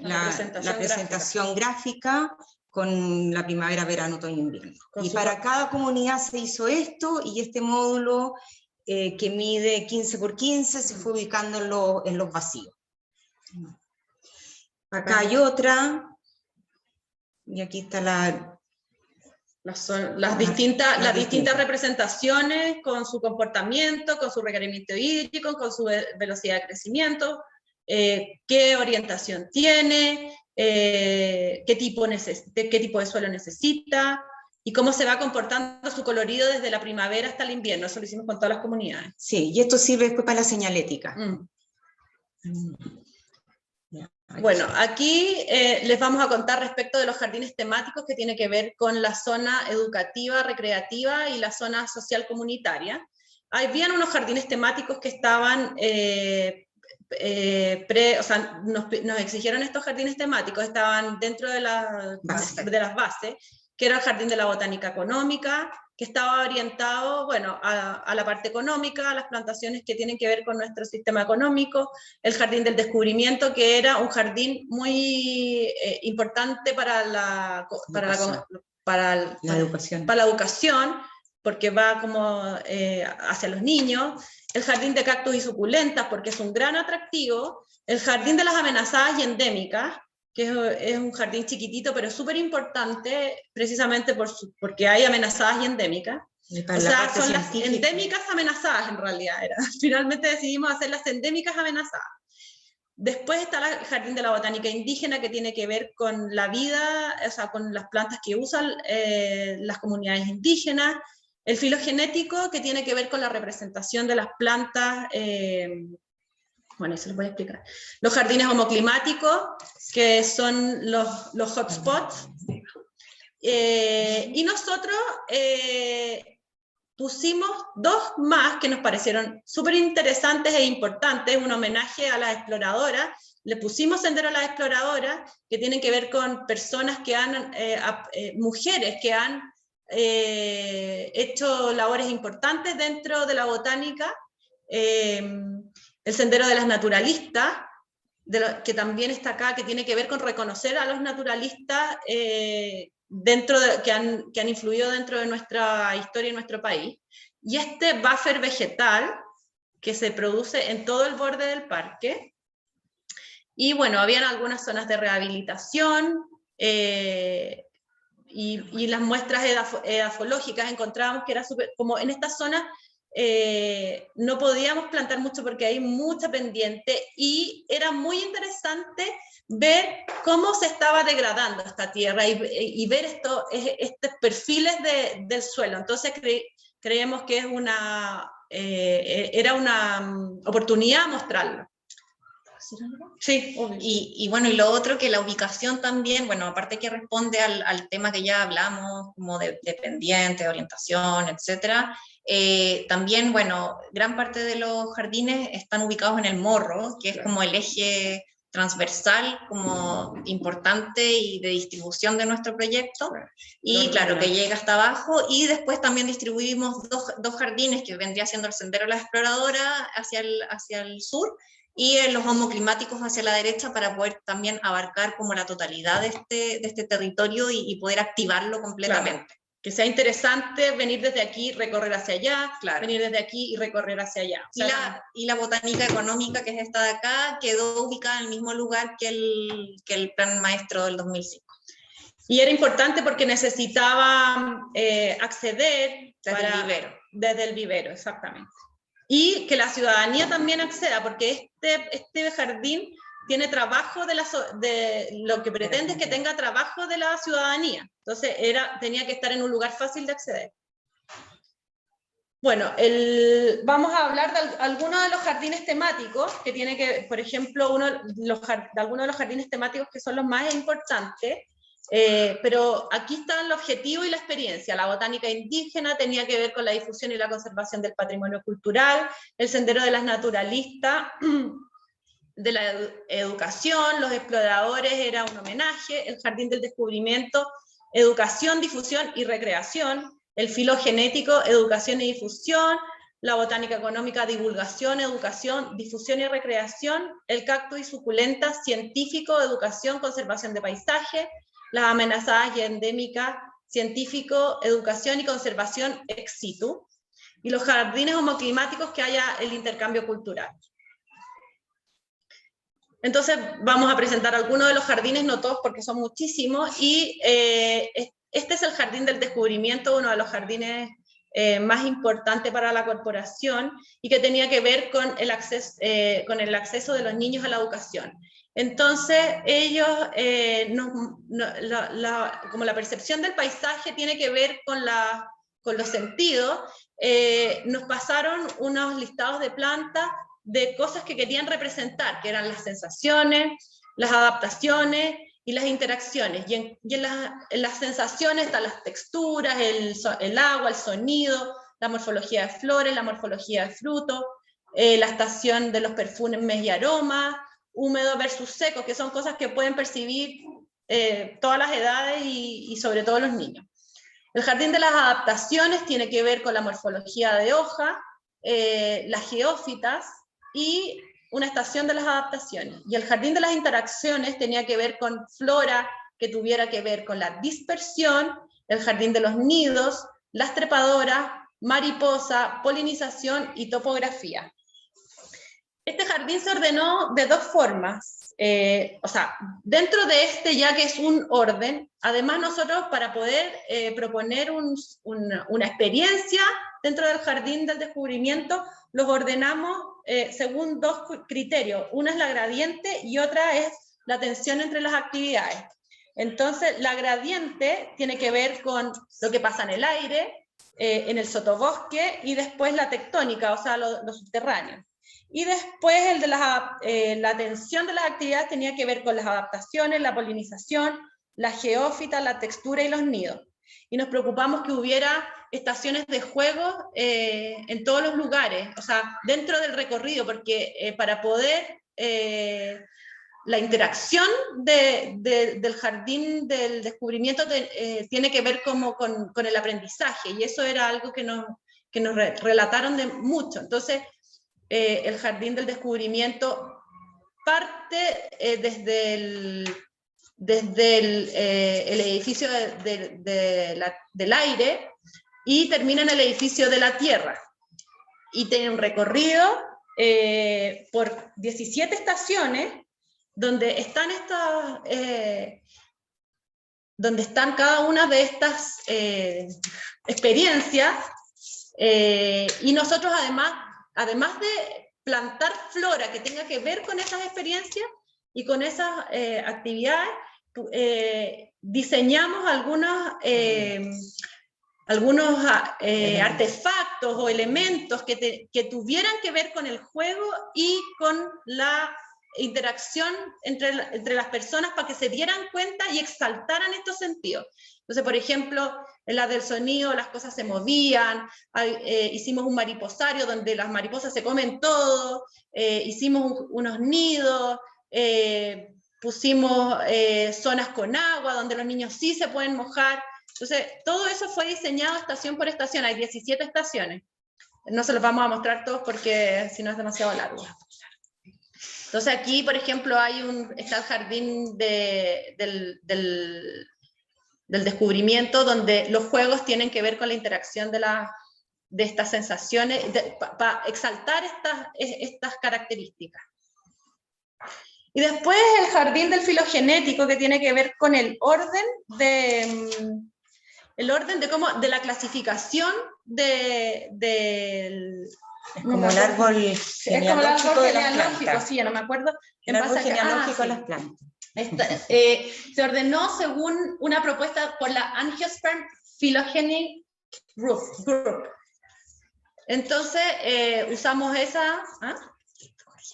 la presentación gráfica con la primavera, verano, otoño, invierno. Y para cada comunidad se hizo esto, y este módulo que mide 15 por 15 se fue ubicando en los vacíos. Acá hay otra, y aquí está las distintas representaciones con su comportamiento, con su requerimiento hídrico, con su velocidad de crecimiento, qué orientación tiene, qué tipo de suelo necesita, y cómo se va comportando su colorido desde la primavera hasta el invierno. Eso lo hicimos con todas las comunidades. Sí, y esto sirve después para la señalética. Bueno, aquí les vamos a contar respecto de los jardines temáticos, que tiene que ver con la zona educativa, recreativa y la zona social comunitaria. Habían unos jardines temáticos que estaban, nos exigieron estos jardines temáticos, estaban dentro de las bases, que era el Jardín de la Botánica Económica, que estaba orientado, bueno, a la parte económica, a las plantaciones que tienen que ver con nuestro sistema económico, el Jardín del Descubrimiento, que era un jardín muy importante para la educación, porque va como hacia los niños, el Jardín de Cactus y Suculentas, porque es un gran atractivo, el Jardín de las Amenazadas y Endémicas, que es un jardín chiquitito, pero súper importante, precisamente porque hay amenazadas y endémicas. O sea, son las endémicas amenazadas, en realidad. Finalmente decidimos hacer las endémicas amenazadas. Después está el Jardín de la Botánica Indígena, que tiene que ver con la vida, o sea, con las plantas que usan las comunidades indígenas. El filogenético, que tiene que ver con la representación de las plantas. Bueno, eso les voy a explicar. Los jardines homoclimáticos, que son los hotspots. Y nosotros pusimos dos más que nos parecieron súper interesantes e importantes, un homenaje a las exploradoras. Le pusimos Sendero a las Exploradoras, que tienen que ver con personas que han, mujeres que han hecho labores importantes dentro de la botánica. El Sendero de las Naturalistas, que también está acá, que tiene que ver con reconocer a los naturalistas que han influido dentro de nuestra historia y nuestro país. Y este buffer vegetal, que se produce en todo el borde del parque. Y bueno, habían algunas zonas de rehabilitación, y las muestras edafológicas encontrábamos que era súper, como en esta zona no podíamos plantar mucho porque hay mucha pendiente, y era muy interesante ver cómo se estaba degradando esta tierra y ver estos perfiles del suelo. Entonces creemos que era una oportunidad mostrarlo. Sí, obvio. Y bueno, y lo otro, que la ubicación también, bueno, aparte que responde al tema que ya hablamos, como de pendiente, de orientación, etcétera, también, bueno, gran parte de los jardines están ubicados en el morro, que es como el eje transversal, como importante y de distribución de nuestro proyecto, y claro, que llega hasta abajo, y después también distribuimos dos jardines, que vendría siendo el Sendero de la Exploradora hacia el sur, y los homoclimáticos hacia la derecha, para poder también abarcar como la totalidad de este territorio y poder activarlo completamente. Claro. Que sea interesante venir desde aquí, recorrer hacia allá, claro, venir desde aquí y recorrer hacia allá. O sea, y la botánica económica, que es esta de acá, quedó ubicada en el mismo lugar que el plan maestro del 2005. Y era importante porque necesitaba acceder desde el vivero, exactamente. Y que la ciudadanía también acceda, porque este jardín tiene trabajo lo que pretende es que tenga trabajo de la ciudadanía. Entonces tenía que estar en un lugar fácil de acceder. Bueno, vamos a hablar de algunos de los jardines temáticos, que tiene que, por ejemplo, algunos de los jardines temáticos que son los más importantes. Pero aquí está el objetivo y la experiencia. La botánica indígena tenía que ver con la difusión y la conservación del patrimonio cultural, el Sendero de las Naturalistas, de la educación, los exploradores era un homenaje, el Jardín del Descubrimiento, educación, difusión y recreación, el filogenético, educación y difusión, la botánica económica, divulgación, educación, difusión y recreación, el cactus y suculentas, científico, educación, conservación de paisaje, las amenazadas y endémicas, científico, educación y conservación ex situ, y los jardines homoclimáticos, que haya el intercambio cultural. Entonces vamos a presentar algunos de los jardines, no todos porque son muchísimos, y este es el Jardín del Descubrimiento, uno de los jardines más importantes para la corporación, y que tenía que ver con el acceso de los niños a la educación. Entonces ellos, como la percepción del paisaje tiene que ver con los sentidos, nos pasaron unos listados de plantas de cosas que querían representar, que eran las sensaciones, las adaptaciones y las interacciones. Y en las sensaciones están las texturas, el agua, el sonido, la morfología de flores, la morfología de frutos, la estación de los perfumes y aromas, húmedo versus seco, que son cosas que pueden percibir todas las edades y sobre todo los niños. El jardín de las adaptaciones tiene que ver con la morfología de hoja, las geófitas y una estación de las adaptaciones. Y el jardín de las interacciones tenía que ver con flora que tuviera que ver con la dispersión, el jardín de los nidos, las trepadoras, mariposa, polinización y topografía. Este jardín se ordenó de dos formas. O sea, dentro de ya que es un orden, además nosotros, para poder proponer una experiencia dentro del Jardín del Descubrimiento, los ordenamos según dos criterios. Una es la gradiente y otra es la tensión entre las actividades. Entonces, la gradiente tiene que ver con lo que pasa en el aire, en el sotobosque, y después la tectónica, o sea, lo subterráneo. Y después el de la tensión de las actividades tenía que ver con las adaptaciones, la polinización, la geófita, la textura y los nidos. y nos preocupamos que hubiera estaciones de juego en todos los lugares, o sea, dentro del recorrido, porque para poder, la interacción del jardín del descubrimiento tiene que ver como con el aprendizaje, y eso era algo que nos relataron de mucho. Entonces, el jardín del descubrimiento parte desde el edificio del aire y termina en el edificio de la tierra. Y tiene un recorrido por 17 estaciones donde están cada una de estas experiencias, y nosotros además de plantar flora que tenga que ver con esas experiencias y con esas actividades, diseñamos algunos artefactos o elementos que tuvieran que ver con el juego y con la interacción entre las personas para que se dieran cuenta y exaltaran estos sentidos. Entonces, por ejemplo, en la del sonido las cosas se movían, hicimos un mariposario donde las mariposas se comen todo, hicimos unos nidos, pusimos zonas con agua donde los niños sí se pueden mojar. Entonces, todo eso fue diseñado estación por estación, hay 17 estaciones. No se los vamos a mostrar todos porque si no es demasiado largo. Entonces aquí, por ejemplo, está el jardín del descubrimiento, donde los juegos tienen que ver con la interacción de estas sensaciones, para exaltar estas características. Y después el jardín del filogenético, que tiene que ver con el orden de la clasificación Es como el árbol genealógico de las plantas. Sí, ya no me acuerdo. El árbol genealógico de las plantas. Se ordenó según una propuesta por la Angiosperm Phylogeny Group. Entonces, usamos esa...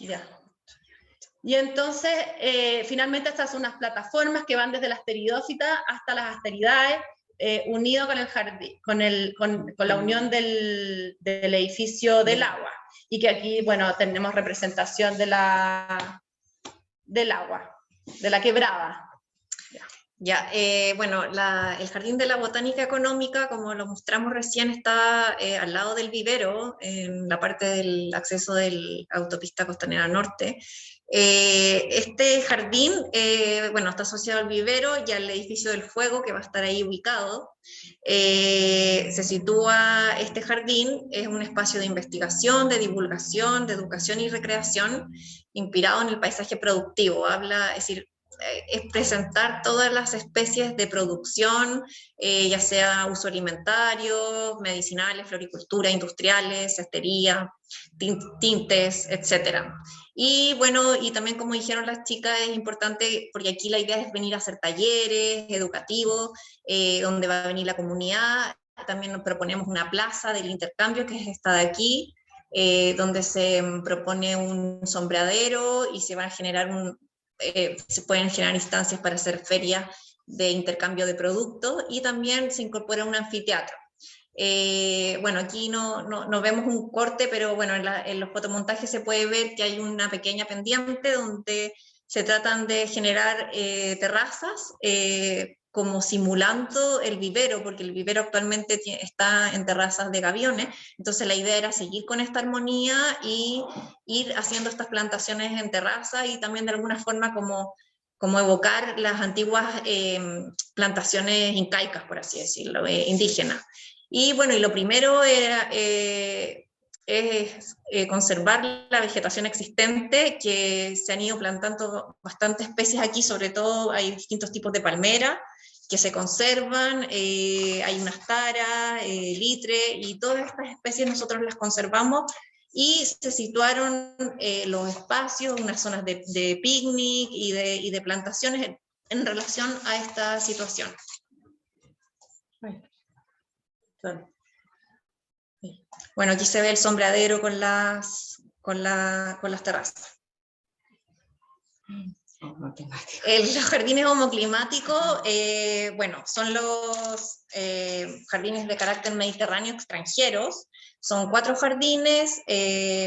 Ya. Y entonces, finalmente estas son unas plataformas que van desde las pteridófitas hasta las asteridae, unido con el jardín, con la unión del edificio del agua, y que aquí, bueno, tenemos representación del agua, de la quebrada. Ya, bueno, el Jardín de la Botánica Económica, como lo mostramos recién, está al lado del vivero, en la parte del acceso de la autopista Costanera Norte. Este jardín, bueno, está asociado al vivero y al edificio del fuego, que va a estar ahí ubicado. Se sitúa este jardín, es un espacio de investigación, de divulgación, de educación y recreación, inspirado en el paisaje productivo. Es decir, es presentar todas las especies de producción, ya sea uso alimentario, medicinales, floricultura, industriales, cestería, tintes, etc. Y bueno, y también como dijeron las chicas, es importante, porque aquí la idea es venir a hacer talleres educativos, donde va a venir la comunidad. También nos proponemos una plaza del intercambio, que es esta de aquí, donde se propone un sombreadero y se van a generar se pueden generar instancias para hacer ferias de intercambio de productos, y también se incorpora un anfiteatro. Bueno, aquí no vemos un corte, pero bueno, en los fotomontajes se puede ver que hay una pequeña pendiente donde se tratan de generar terrazas, como simulando el vivero, porque el vivero actualmente está en terrazas de gaviones. Entonces la idea era seguir con esta armonía y ir haciendo estas plantaciones en terraza, y también de alguna forma como evocar las antiguas plantaciones incaicas, por así decirlo, indígenas. Y bueno, y lo primero era es conservar la vegetación existente, que se han ido plantando bastantes especies aquí, sobre todo hay distintos tipos de palmera que se conservan, hay unas taras, litre, y todas estas especies nosotros las conservamos, y se situaron los espacios, unas zonas de picnic y de plantaciones en relación a esta situación. Bueno, aquí se ve el sombreadero con las terrazas. Los jardines homoclimáticos, bueno, son los jardines de carácter mediterráneo extranjeros. Son 4 jardines.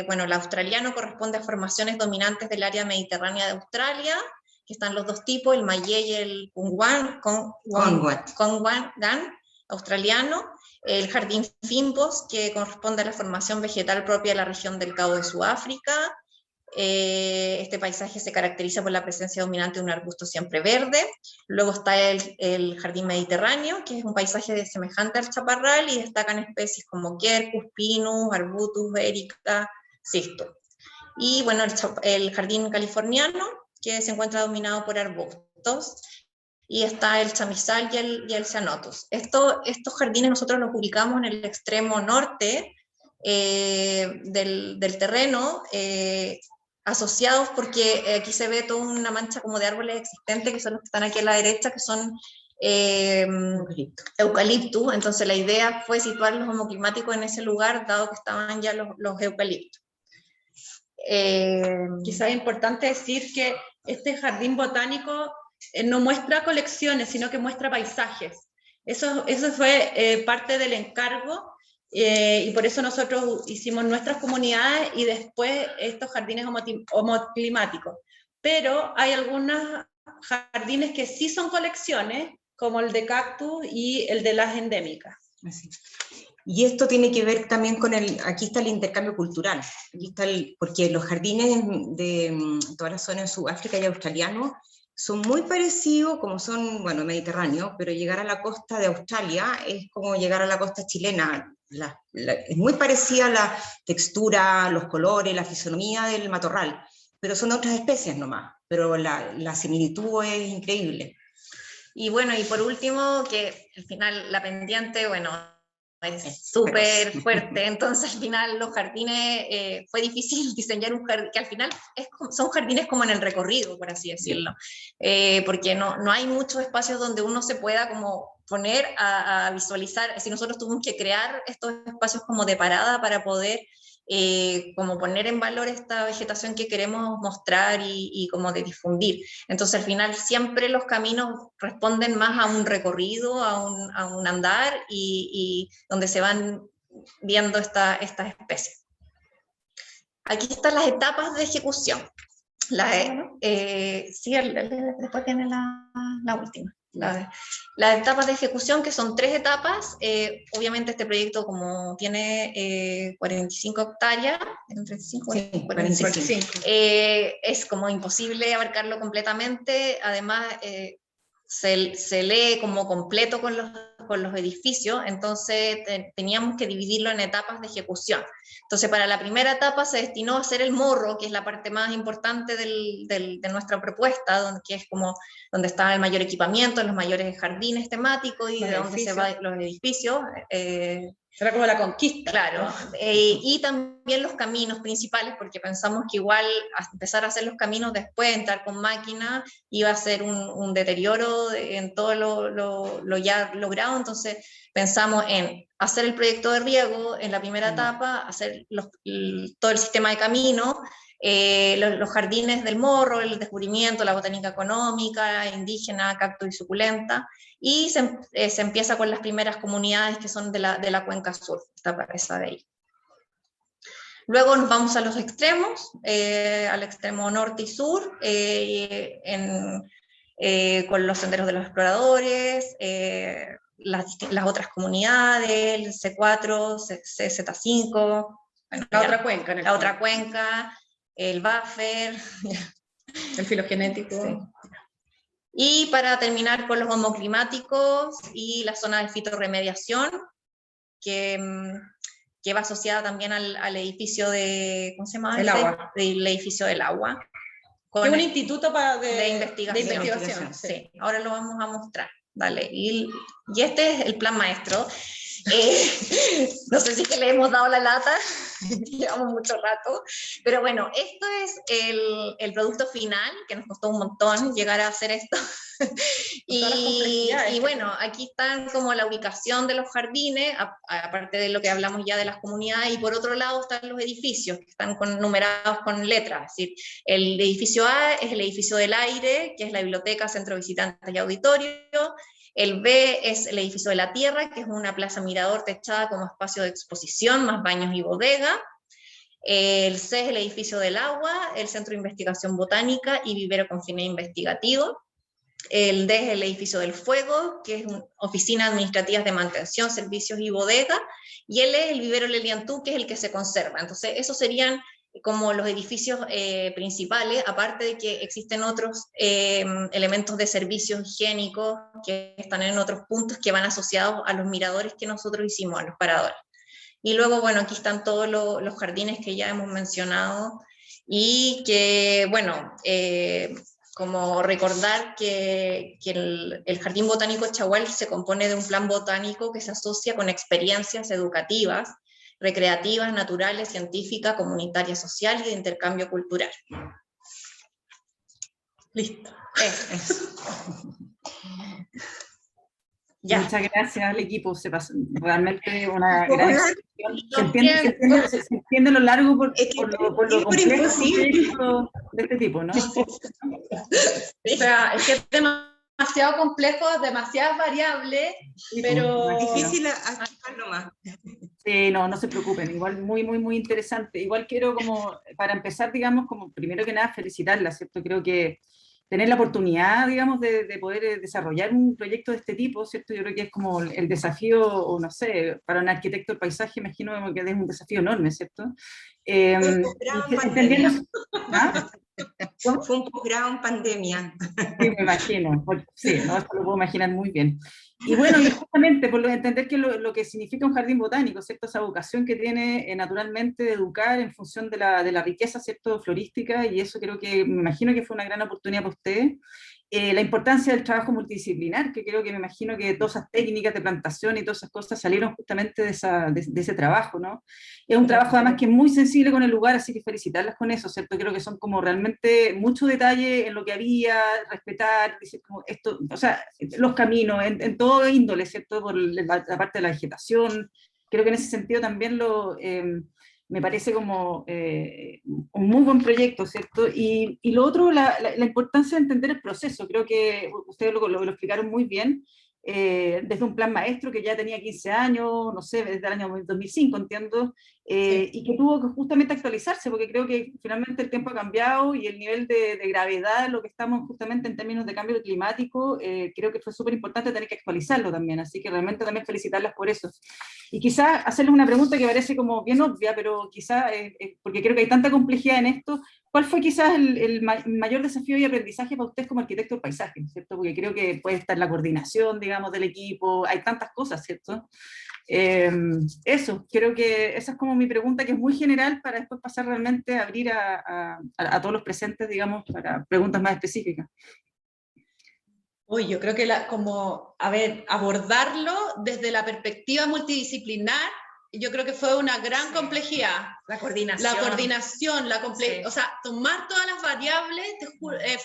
Bueno, el australiano corresponde a formaciones dominantes del área mediterránea de Australia, que están los 2 tipos, el Mayé y el Conwan australiano. El jardín Finbos, que corresponde a la formación vegetal propia de la región del Cabo de Sudáfrica. Este paisaje se caracteriza por la presencia dominante de un arbusto siempre verde. Luego está el jardín mediterráneo, que es un paisaje semejante al chaparral y destacan especies como Quercus, Pinus, Arbutus, Erica, Cisto. Y bueno, el jardín californiano, que se encuentra dominado por arbustos. Y está el chamizal y el cianotus. Estos jardines nosotros los ubicamos en el extremo norte del terreno, asociados porque aquí se ve toda una mancha como de árboles existentes, que son los que están aquí a la derecha, que son eucaliptus. Entonces la idea fue situar los homoclimáticos en ese lugar, dado que estaban ya los eucaliptos. Quizás es importante decir que este jardín botánico no muestra colecciones, sino que muestra paisajes. Eso fue parte del encargo, y por eso nosotros hicimos nuestras comunidades y después estos jardines homoclimáticos. Pero hay algunos jardines que sí son colecciones, como el de cactus y el de las endémicas. Así. Y esto tiene que ver también con aquí está el intercambio cultural, aquí está porque los jardines de toda la zona de Sudáfrica y australianos son muy parecidos, como son, bueno, mediterráneos, pero llegar a la costa de Australia es como llegar a la costa chilena. Es muy parecida la textura, los colores, la fisonomía del matorral, pero son otras especies nomás, pero la similitud es increíble. Y bueno, y por último, que al final la pendiente, bueno, es súper fuerte. Entonces al final los jardines, fue difícil diseñar un jardín, que al final son jardines como en el recorrido, por así decirlo, porque no hay muchos espacios donde uno se pueda como poner a visualizar. Si nosotros tuvimos que crear estos espacios como de parada para poder como poner en valor esta vegetación que queremos mostrar y como de difundir. Entonces al final siempre los caminos responden más a un recorrido, a un andar, y donde se van viendo estas especies. Aquí están las etapas de ejecución. Sí, después tiene la última. Las etapas de ejecución, que son 3 etapas. Obviamente este proyecto, como tiene 45 hectáreas, 35, sí, 45. Es como imposible abarcarlo completamente. Además, se lee como completo con los edificios, entonces teníamos que dividirlo en etapas de ejecución. Entonces para la primera etapa se destinó a hacer el morro, que es la parte más importante de nuestra propuesta, que es como donde está el mayor equipamiento, los mayores jardines temáticos y de donde se van los edificios. Era como la conquista. Claro, y también los caminos principales, porque pensamos que igual empezar a hacer los caminos después, entrar con máquina, iba a ser un deterioro en todo lo ya logrado. Entonces pensamos en hacer el proyecto de riego en la primera etapa, hacer todo el sistema de camino, los jardines del morro, el descubrimiento, la botánica económica, indígena, cactus y suculenta, y se empieza con las primeras comunidades que son de la cuenca sur, esa de ahí. Luego nos vamos a los extremos, al extremo norte y sur, con los senderos de los exploradores, las otras comunidades, el C4, CZ5, bueno, la otra cuenca, el buffer, el filogenético. Sí. Y para terminar con los homoclimáticos y la zona de fitorremediación, que va asociada también al edificio de, ¿cómo se llama? El agua. Del edificio del agua. Con un instituto de investigación. Sí, ahora lo vamos a mostrar. Dale. Y este es el plan maestro. No sé si es que le hemos dado la lata, llevamos mucho rato, pero bueno, esto es el producto final, que nos costó un montón llegar a hacer esto. Y bueno, aquí están como la ubicación de los jardines, aparte de lo que hablamos ya de las comunidades, y por otro lado están los edificios, que están numerados con letras, es decir, el edificio A es el edificio del aire, que es la biblioteca, centro de visitantes y auditorio. El B es el edificio de la tierra, que es una plaza mirador techada como espacio de exposición, más baños y bodega. El C es el edificio del agua, el centro de investigación botánica y vivero con fines investigativos. El D es el edificio del fuego, que es oficinas administrativas de mantención, servicios y bodega. Y L es el vivero Leliantú, que es el que se conserva. Entonces, esos serían como los edificios principales, aparte de que existen otros elementos de servicios higiénicos que están en otros puntos que van asociados a los miradores que nosotros hicimos, a los paradores. Y luego, bueno, aquí están todos los jardines que ya hemos mencionado y que, bueno, como recordar que el Jardín Botánico Chagual se compone de un plan botánico que se asocia con experiencias educativas, recreativas, naturales, científicas, comunitarias, sociales y de intercambio cultural. Listo. Ya. Muchas gracias al equipo, se pasó realmente una gran explicación. Se entiende lo largo por lo complejo de este tipo, ¿no? O sea, es que es demasiado complejo, demasiadas variables, pero... difícil explicarlo más. Sí, no se preocupen, igual muy interesante. Igual quiero como, para empezar, digamos, como primero que nada felicitarla, ¿cierto? Creo que tener la oportunidad, digamos, de poder desarrollar un proyecto de este tipo, ¿cierto? Yo creo que es como el desafío, o no sé, para un arquitecto del paisaje, imagino que es un desafío enorme, ¿cierto? Entendiendo... ¿Ah? Fue un posgrado en pandemia. Sí, me imagino. Sí, ¿no? Esto lo puedo imaginar muy bien. Y bueno, y justamente por entender que lo que significa un jardín botánico, ¿cierto? Esa vocación que tiene naturalmente de educar en función de la riqueza, ¿cierto? Florística, y eso creo que, me imagino que fue una gran oportunidad para ustedes. La importancia del trabajo multidisciplinar, que creo que me imagino que todas esas técnicas de plantación y todas esas cosas salieron justamente de ese trabajo, ¿no? Es un trabajo además que es muy sensible con el lugar, así que felicitarlas con eso, ¿cierto? Creo que son como realmente mucho detalle en lo que había, respetar, decir, como esto, o sea, los caminos, en todo índole, ¿cierto? Por la parte de la vegetación, creo que en ese sentido también me parece como un muy buen proyecto, ¿cierto? Y lo otro, la importancia de entender el proceso, creo que ustedes lo explicaron muy bien, desde un plan maestro que ya tenía 15 años, no sé, desde el año 2005, entiendo, sí. Y que tuvo que justamente actualizarse, porque creo que finalmente el tiempo ha cambiado y el nivel de gravedad en lo que estamos justamente en términos de cambio climático, creo que fue súper importante tener que actualizarlo también, así que realmente también felicitarlas por eso. Y quizás hacerles una pregunta que parece como bien obvia, pero quizás, porque creo que hay tanta complejidad en esto, ¿cuál fue quizás el mayor desafío y aprendizaje para ustedes como arquitecto del paisaje, ¿cierto? Porque creo que puede estar la coordinación, digamos, del equipo, hay tantas cosas, ¿cierto? Eso, creo que esa es como mi pregunta, que es muy general, para después pasar realmente a abrir a todos los presentes, digamos, para preguntas más específicas. Uy, yo creo que abordarlo desde la perspectiva multidisciplinar, yo creo que fue una gran complejidad. La coordinación. La coordinación, sí. O sea, tomar todas las variables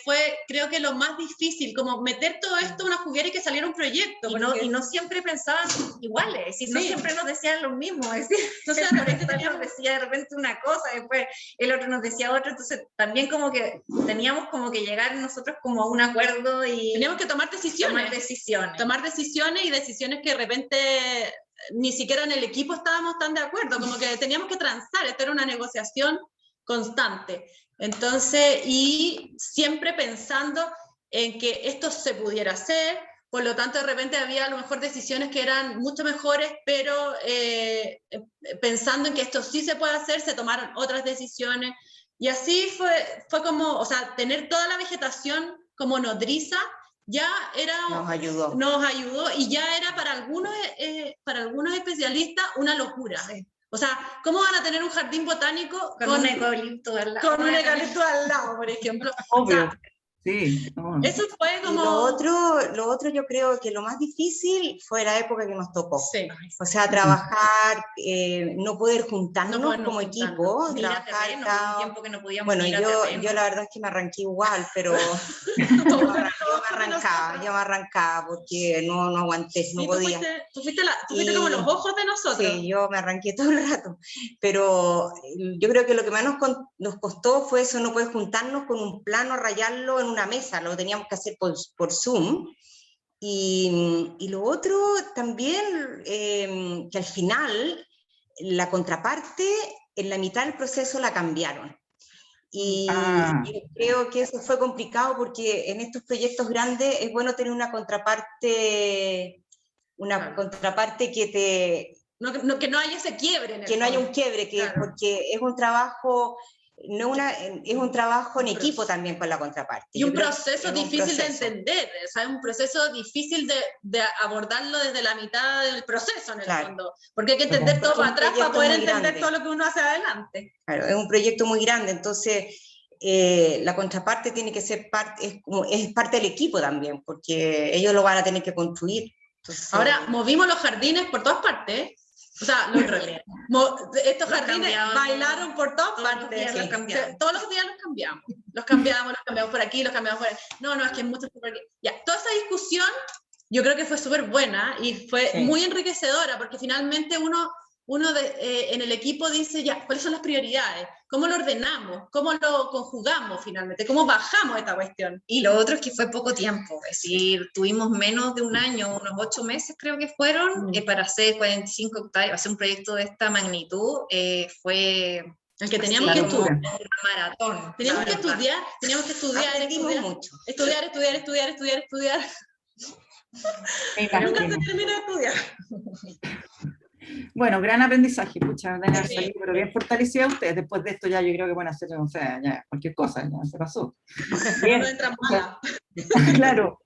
fue, creo que lo más difícil, como meter todo esto en una juguera y que saliera un proyecto. Y no siempre pensaban iguales, y no siempre nos decían lo mismo. Entonces, por eso también nos decía de repente una cosa, después el otro nos decía otra, entonces también como que teníamos como que llegar nosotros como a un acuerdo y... Teníamos que tomar decisiones. Tomar decisiones y decisiones que de repente... ni siquiera en el equipo estábamos tan de acuerdo, como que teníamos que transar, esto era una negociación constante. Entonces, y siempre pensando en que esto se pudiera hacer, por lo tanto de repente había a lo mejor decisiones que eran mucho mejores, pero pensando en que esto sí se puede hacer, se tomaron otras decisiones, y así fue como, o sea, tener toda la vegetación como nodriza, ya era, nos ayudó y ya era para algunos especialistas una locura. Sí. O sea, ¿cómo van a tener un jardín botánico con un eucalipto al lado? Con un eucalipto al lado, por ejemplo. Obvio. O sea, Sí. No. Eso fue Y como... lo otro yo creo que lo más difícil fue la época que nos tocó. Sí. O sea, trabajar, no poder juntarnos No podernos como juntarnos. equipo, Ni ir a trabajar terreno, cada... un tiempo que no podíamos Bueno, ir a yo terreno. la verdad es que me arranqué igual, pero Todo yo me arrancaba porque no aguanté, no Sí, podía. tú fuiste como los ojos de nosotros. Sí, yo me arranqué todo el rato, pero yo creo que lo que más nos costó fue eso, no poder juntarnos con un plano, rayarlo en una mesa, lo teníamos que hacer por Zoom. Y lo otro también, que al final la contraparte en la mitad del proceso la cambiaron. Y yo creo que eso fue complicado porque en estos proyectos grandes es bueno tener una contraparte que te... Que no haya ese quiebre en el que no haya un fondo. quiebre, Claro. porque es un trabajo, es un trabajo en equipo también con la contraparte. Y un Yo creo proceso que es un difícil de proceso. entender, o sea, es un proceso difícil de abordarlo desde la mitad del proceso en el Claro. fondo, porque hay que entender todo para atrás para poder entender grande. todo lo que uno hace adelante. Claro, es un proyecto muy grande, entonces la contraparte tiene que ser parte, es parte del equipo también, porque ellos lo van a tener que construir. Entonces, ahora, movimos los jardines por todas partes, o sea, estos jardines bailaron por todas partes. Todos los días los cambiamos. Los cambiamos por aquí, los cambiamos por aquí. No, es que hay muchos por aquí. Ya, toda esa discusión yo creo que fue súper buena y fue muy enriquecedora, porque finalmente uno en el equipo dice, ya, ¿cuáles son las prioridades? ¿Cómo lo ordenamos? ¿Cómo lo conjugamos finalmente? ¿Cómo bajamos esta cuestión? Y lo otro es que fue poco tiempo, es decir, tuvimos menos de un año, unos 8 meses creo que fueron, para hacer 45 hectáreas, hacer un proyecto de esta magnitud, fue... El que teníamos que como estudiar. un maratón. Teníamos que estudiar, aprendimos mucho. estudiar. Nunca se termina de estudiar. Bueno, gran aprendizaje, pucha, de haber salido, pero bien fortalecida ustedes. Después de esto ya yo creo que van a hacer, o sea, ya cualquier cosa, ya se pasó. Bien. No entra mala. Claro.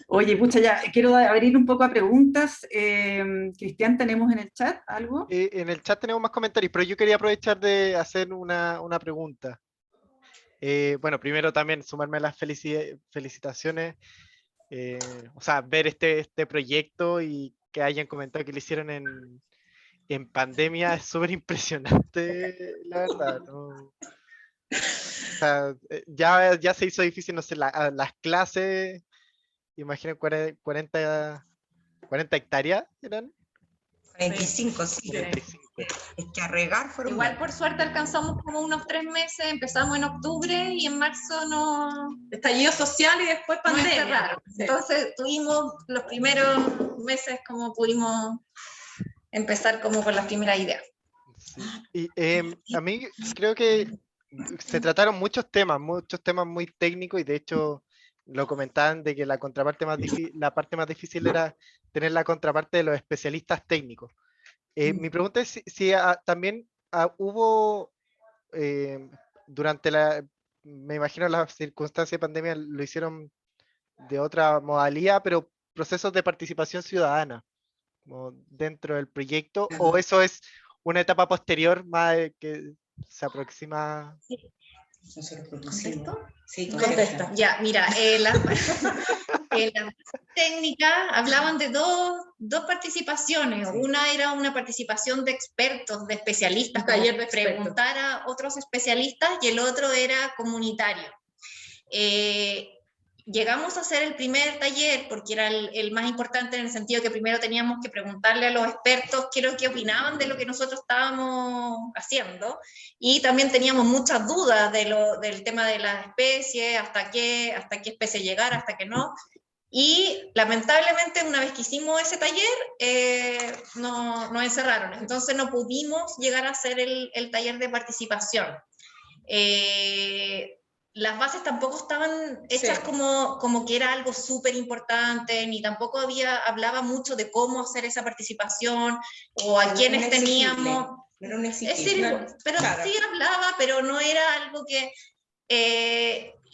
Oye, pucha, ya quiero abrir un poco a preguntas. Cristian, ¿tenemos en el chat algo? En el chat tenemos más comentarios, pero yo quería aprovechar de hacer una pregunta. Bueno, primero también sumarme a las felicitaciones, o sea, ver este proyecto y que hayan comentado que lo hicieron en pandemia es súper impresionante, la verdad, ¿no? O sea, ya se hizo difícil, no sé, las clases, imaginen 40 hectáreas eran. 45, sí. 45. Es que a regar fueron... Igual por suerte alcanzamos como unos 3 meses, empezamos en octubre y en marzo no... Estallido social y después pandemia. Raro. Entonces tuvimos los primeros meses como pudimos empezar como con las primeras ideas. Sí. Y a mí creo que se trataron muchos temas muy técnicos, y de hecho lo comentaban de que la contraparte la parte más difícil era tener la contraparte de los especialistas técnicos. Mi pregunta es si también hubo durante me imagino las circunstancias de pandemia lo hicieron de otra modalidad, pero procesos de participación ciudadana como dentro del proyecto, o eso es una etapa posterior más que se aproxima. ¿Contesto? Sí, Contesta. Ya, mira, las técnicas hablaban de dos participaciones. Sí. Una era una participación de expertos, de especialistas, Un taller de preguntar a otros especialistas, y el otro era comunitario. Llegamos a hacer el primer taller porque era el más importante, en el sentido que primero teníamos que preguntarle a los expertos qué opinaban de lo que nosotros estábamos haciendo, y también teníamos muchas dudas del tema de las especies, hasta qué especie llegar, hasta qué no. Y lamentablemente una vez que hicimos ese taller nos encerraron, entonces no pudimos llegar a hacer el taller de participación. Las bases tampoco estaban hechas como que era algo súper importante, ni tampoco hablaba mucho de cómo hacer esa participación, o a quienes teníamos... Pero no pero claro. Sí hablaba, pero no era algo que...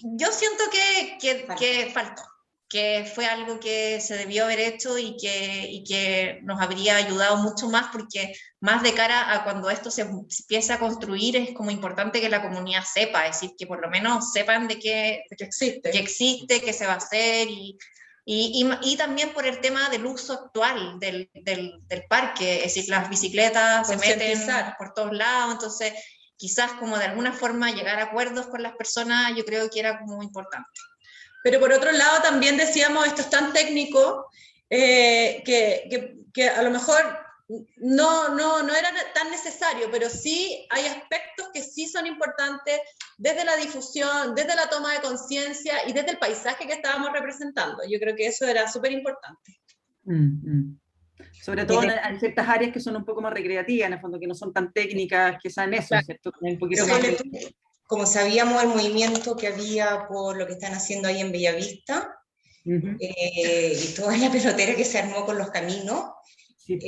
yo siento que faltó. que fue algo que se debió haber hecho y que nos habría ayudado mucho más, porque más de cara a cuando esto se empieza a construir es como importante que la comunidad sepa, es decir, que por lo menos sepan de que existe, que se va a hacer, y también por el tema del uso actual del parque, es decir, las bicicletas se meten por todos lados, entonces quizás como de alguna forma llegar a acuerdos con las personas, yo creo que era como importante. Pero por otro lado también decíamos, esto es tan técnico que a lo mejor no era tan necesario, pero sí hay aspectos que sí son importantes desde la difusión, desde la toma de conciencia y desde el paisaje que estábamos representando. Yo creo que eso era súper importante. Sobre todo en ciertas áreas que son un poco más recreativas, en el fondo, que no son tan técnicas, que saben eso, claro. ¿cierto? Un poquito más como sabíamos el movimiento que había por lo que están haciendo ahí en Bellavista, y toda la pelotera que se armó con los caminos, sí,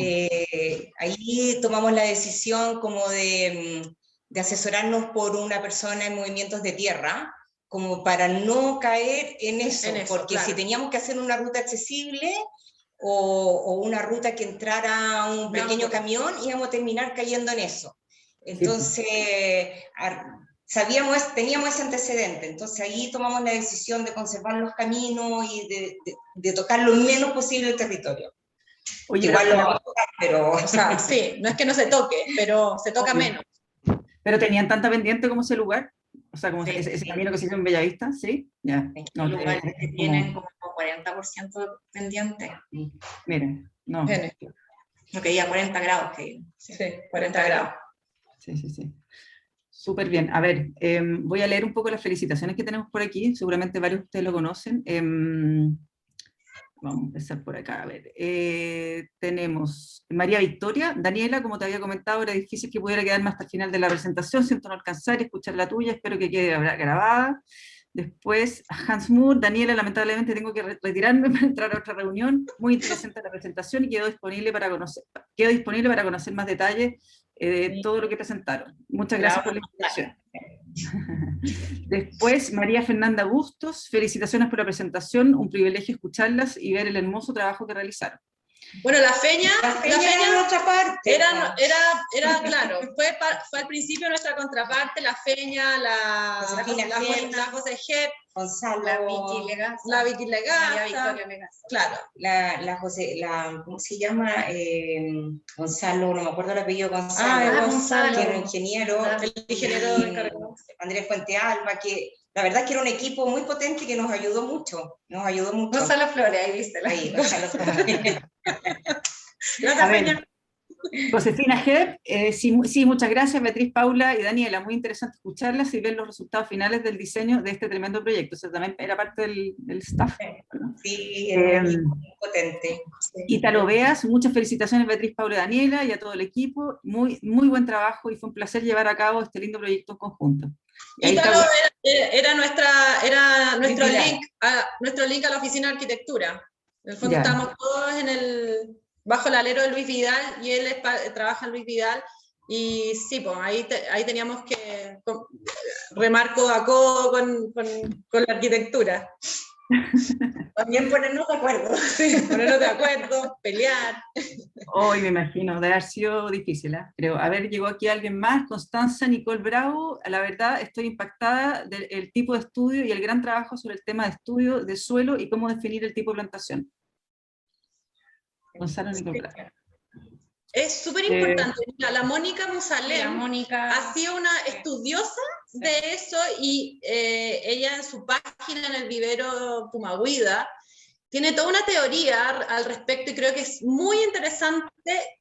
ahí tomamos la decisión como de asesorarnos por una persona en movimientos de tierra, como para no caer en eso, porque claro, si teníamos que hacer una ruta accesible o una ruta que entrara un pequeño camión, íbamos a terminar cayendo en eso. Entonces, teníamos ese antecedente, entonces ahí tomamos la decisión de conservar los caminos y de tocar lo menos posible el territorio. Oye, igual lo vamos a tocar, pero... O sea, sí, no es que no se toque, pero se toca menos. ¿Pero tenían tanta pendiente como ese lugar? O sea, como sí, ese camino que se hizo en Bellavista, ¿sí? Ya. No, lugares que tienen como 40% pendiente. Miren, no. Lo que ya 40 grados. Sí, 40 grados. Sí. Súper bien. A ver, voy a leer un poco las felicitaciones que tenemos por aquí. Seguramente varios de ustedes lo conocen. Vamos a empezar por acá. A ver, tenemos María Victoria. Daniela, como te había comentado, era difícil que pudiera quedarme hasta el final de la presentación. Siento no alcanzar y escuchar la tuya. Espero que quede grabada. Después, Hans Moore. Daniela, lamentablemente tengo que retirarme para entrar a otra reunión. Muy interesante la presentación y quedo disponible para conocer más detalles de todo lo que presentaron. Muchas gracias por la invitación. Después, María Fernanda Bustos, felicitaciones por la presentación, un privilegio escucharlas y ver el hermoso trabajo que realizaron. Bueno, la feña era nuestra parte. Era claro, fue al principio nuestra contraparte, la feña, la José Gep, Gonzalo, la Vicky Legazza, Victoria Legazza. Claro, ¿cómo se llama? Gonzalo, no me acuerdo el apellido, Gonzalo, que era un ingeniero, el ingeniero encargado. Andrés Fuente Alba, que la verdad es que era un equipo muy potente que nos ayudó mucho. Gonzalo Flores, ahí viste. Ahí, Gonzalo Flores. A ver, Josefina Gep, sí, muchas gracias, Beatriz, Paula y Daniela, muy interesante escucharlas y ver los resultados finales del diseño de este tremendo proyecto. O sea, también era parte del staff, ¿no? Sí, era muy potente. Ítalo Beas, muchas felicitaciones, Beatriz, Paula y Daniela, y a todo el equipo, muy buen trabajo, y fue un placer llevar a cabo este lindo proyecto en conjunto. Ítalo era nuestro link a la oficina de arquitectura. En el fondo estábamos todos bajo el alero de Luis Vidal, y él trabaja en Luis Vidal, y sí, pues ahí teníamos que remar codo a codo con la arquitectura. También ponernos de acuerdo. Sí, ponernos de acuerdo, pelear. Hoy me imagino, debe haber sido difícil, creo. A ver, llegó aquí alguien más, Constanza Nicole Bravo. La verdad, estoy impactada del tipo de estudio y el gran trabajo sobre el tema de estudio de suelo y cómo definir el tipo de plantación. Gonzalo Nicole Bravo. Es súper importante. La Mónica Musalem ha sido una estudiosa de eso, y ella en su página en el vivero Pumahuida tiene toda una teoría al respecto, y creo que es muy interesante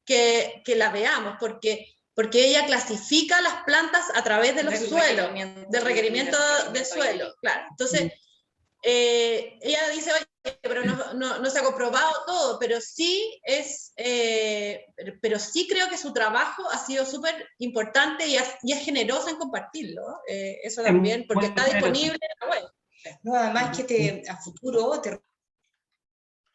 que la veamos, porque ella clasifica las plantas a través de los suelos, del requerimiento de suelo. Claro. Entonces, ella dice, oye, pero no se ha comprobado todo, pero sí creo que su trabajo ha sido súper importante y es generosa en compartirlo. Eso también, porque está disponible en la web. No, además que a futuro te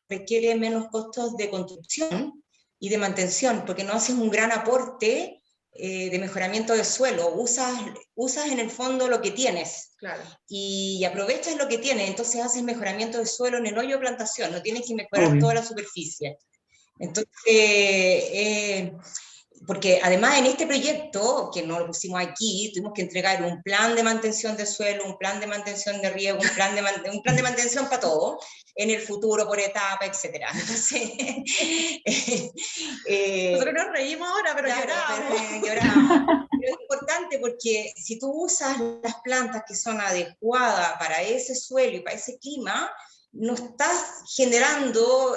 requiere menos costos de construcción y de mantención, porque no haces un gran aporte de mejoramiento de suelo, usas en el fondo lo que tienes, Claro. y aprovechas lo que tienes, entonces haces mejoramiento de suelo en el hoyo de plantación, no tienes que mejorar Obvio. toda la superficie. Entonces, porque además en este proyecto, que no lo pusimos aquí, tuvimos que entregar un plan de mantención de suelo, un plan de mantención de riego, un plan de mantención para todo, en el futuro, por etapa, etc. Entonces, Nosotros nos reímos ahora, pero claro, llorábamos. llorábamos. Pero es importante porque si tú usas las plantas que son adecuadas para ese suelo y para ese clima, no estás generando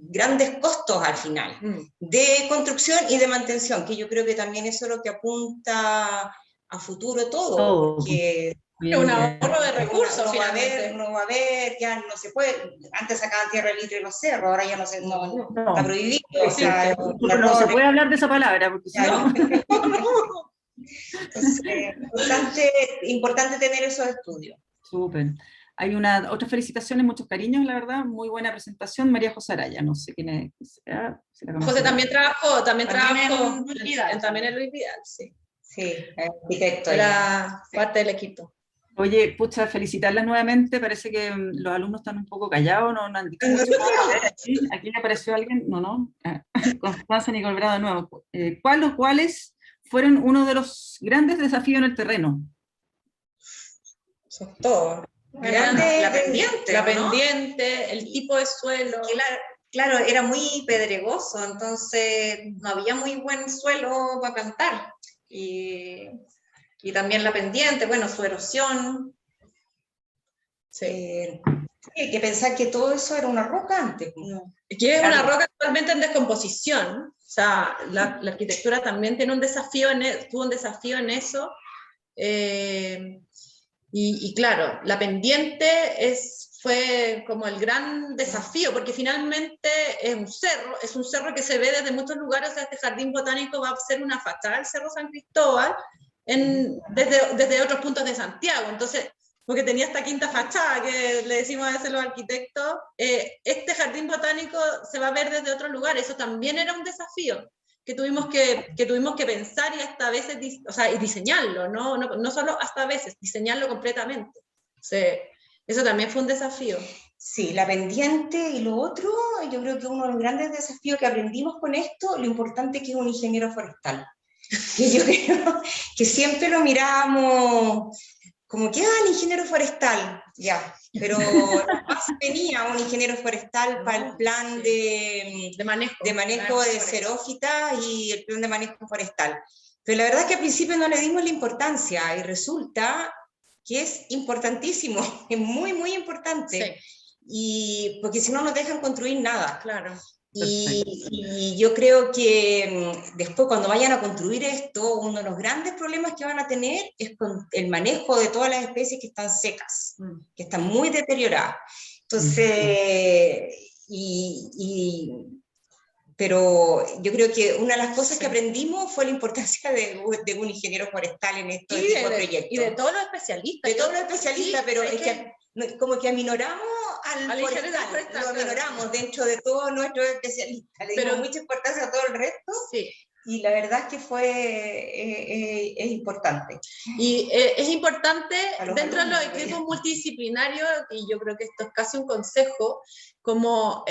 grandes costos al final de construcción y de mantención, que yo creo que también eso es lo que apunta a futuro todo, porque Es un ahorro de recursos, finalmente. no va a haber, ya no se puede, antes sacaban tierra de litro en los cerros, ahora ya no, está prohibido. O sea, no se puede hablar de esa palabra, porque si no... Entonces, importante tener esos estudios. Súper. Hay otras felicitaciones, muchos cariños, la verdad, muy buena presentación, María José Araya, no sé quién es. Si la José también trabajó, también en Luis Vidal, también en Luis Vidal, sí. Sí, arquitecto. Era parte del equipo. Oye, pucha, felicitarlas nuevamente, parece que los alumnos están un poco callados, no han dicho mucho. Aquí le apareció alguien, no. Constanza Nicole Bravo de nuevo. ¿Cuál o cuáles fueron uno de los grandes desafíos en el terreno? Son todos. La pendiente, ¿no? pendiente, el tipo de suelo. Claro, era muy pedregoso, entonces no había muy buen suelo para plantar. Y también la pendiente, bueno, su erosión. Sí. Hay que pensar que todo eso era una roca antes. No. Que es una roca actualmente en descomposición. O sea, la arquitectura también tiene un desafío tuvo un desafío en eso. Y claro, la pendiente fue como el gran desafío, porque finalmente es un cerro que se ve desde muchos lugares. O sea, este jardín botánico va a ser una fachada del Cerro San Cristóbal desde otros puntos de Santiago. Entonces, porque tenía esta quinta fachada que le decimos a veces los arquitectos, este jardín botánico se va a ver desde otros lugares. Eso también era un desafío que tuvimos que pensar y hasta a veces, y diseñarlo, no solo hasta a veces, diseñarlo completamente. O sea, eso también fue un desafío. Sí, la pendiente y lo otro, yo creo que uno de los grandes desafíos que aprendimos con esto, lo importante es que es un ingeniero forestal. Que yo creo que siempre lo mirábamos como que, el ingeniero forestal, ya, pero más venía un ingeniero forestal para el plan de manejo de xerófitas y el plan de manejo forestal. Pero la verdad es que al principio no le dimos la importancia y resulta que es importantísimo, es muy, muy importante. Sí. Y porque si no nos dejan construir nada. Claro. Y yo creo que después cuando vayan a construir esto, uno de los grandes problemas que van a tener es con el manejo de todas las especies que están secas, que están muy deterioradas. Entonces, pero yo creo que una de las cosas que aprendimos fue la importancia de un ingeniero forestal en este tipo de proyectos. Y de todos los especialistas. De todos los especialistas, sí, pero es que como que aminoramos al forestal, lo aminoramos dentro de todos nuestros especialistas, le dimos mucha importancia a todo el resto, sí. Y la verdad es que es importante. Y es importante dentro de los equipos multidisciplinarios, y yo creo que esto es casi un consejo, como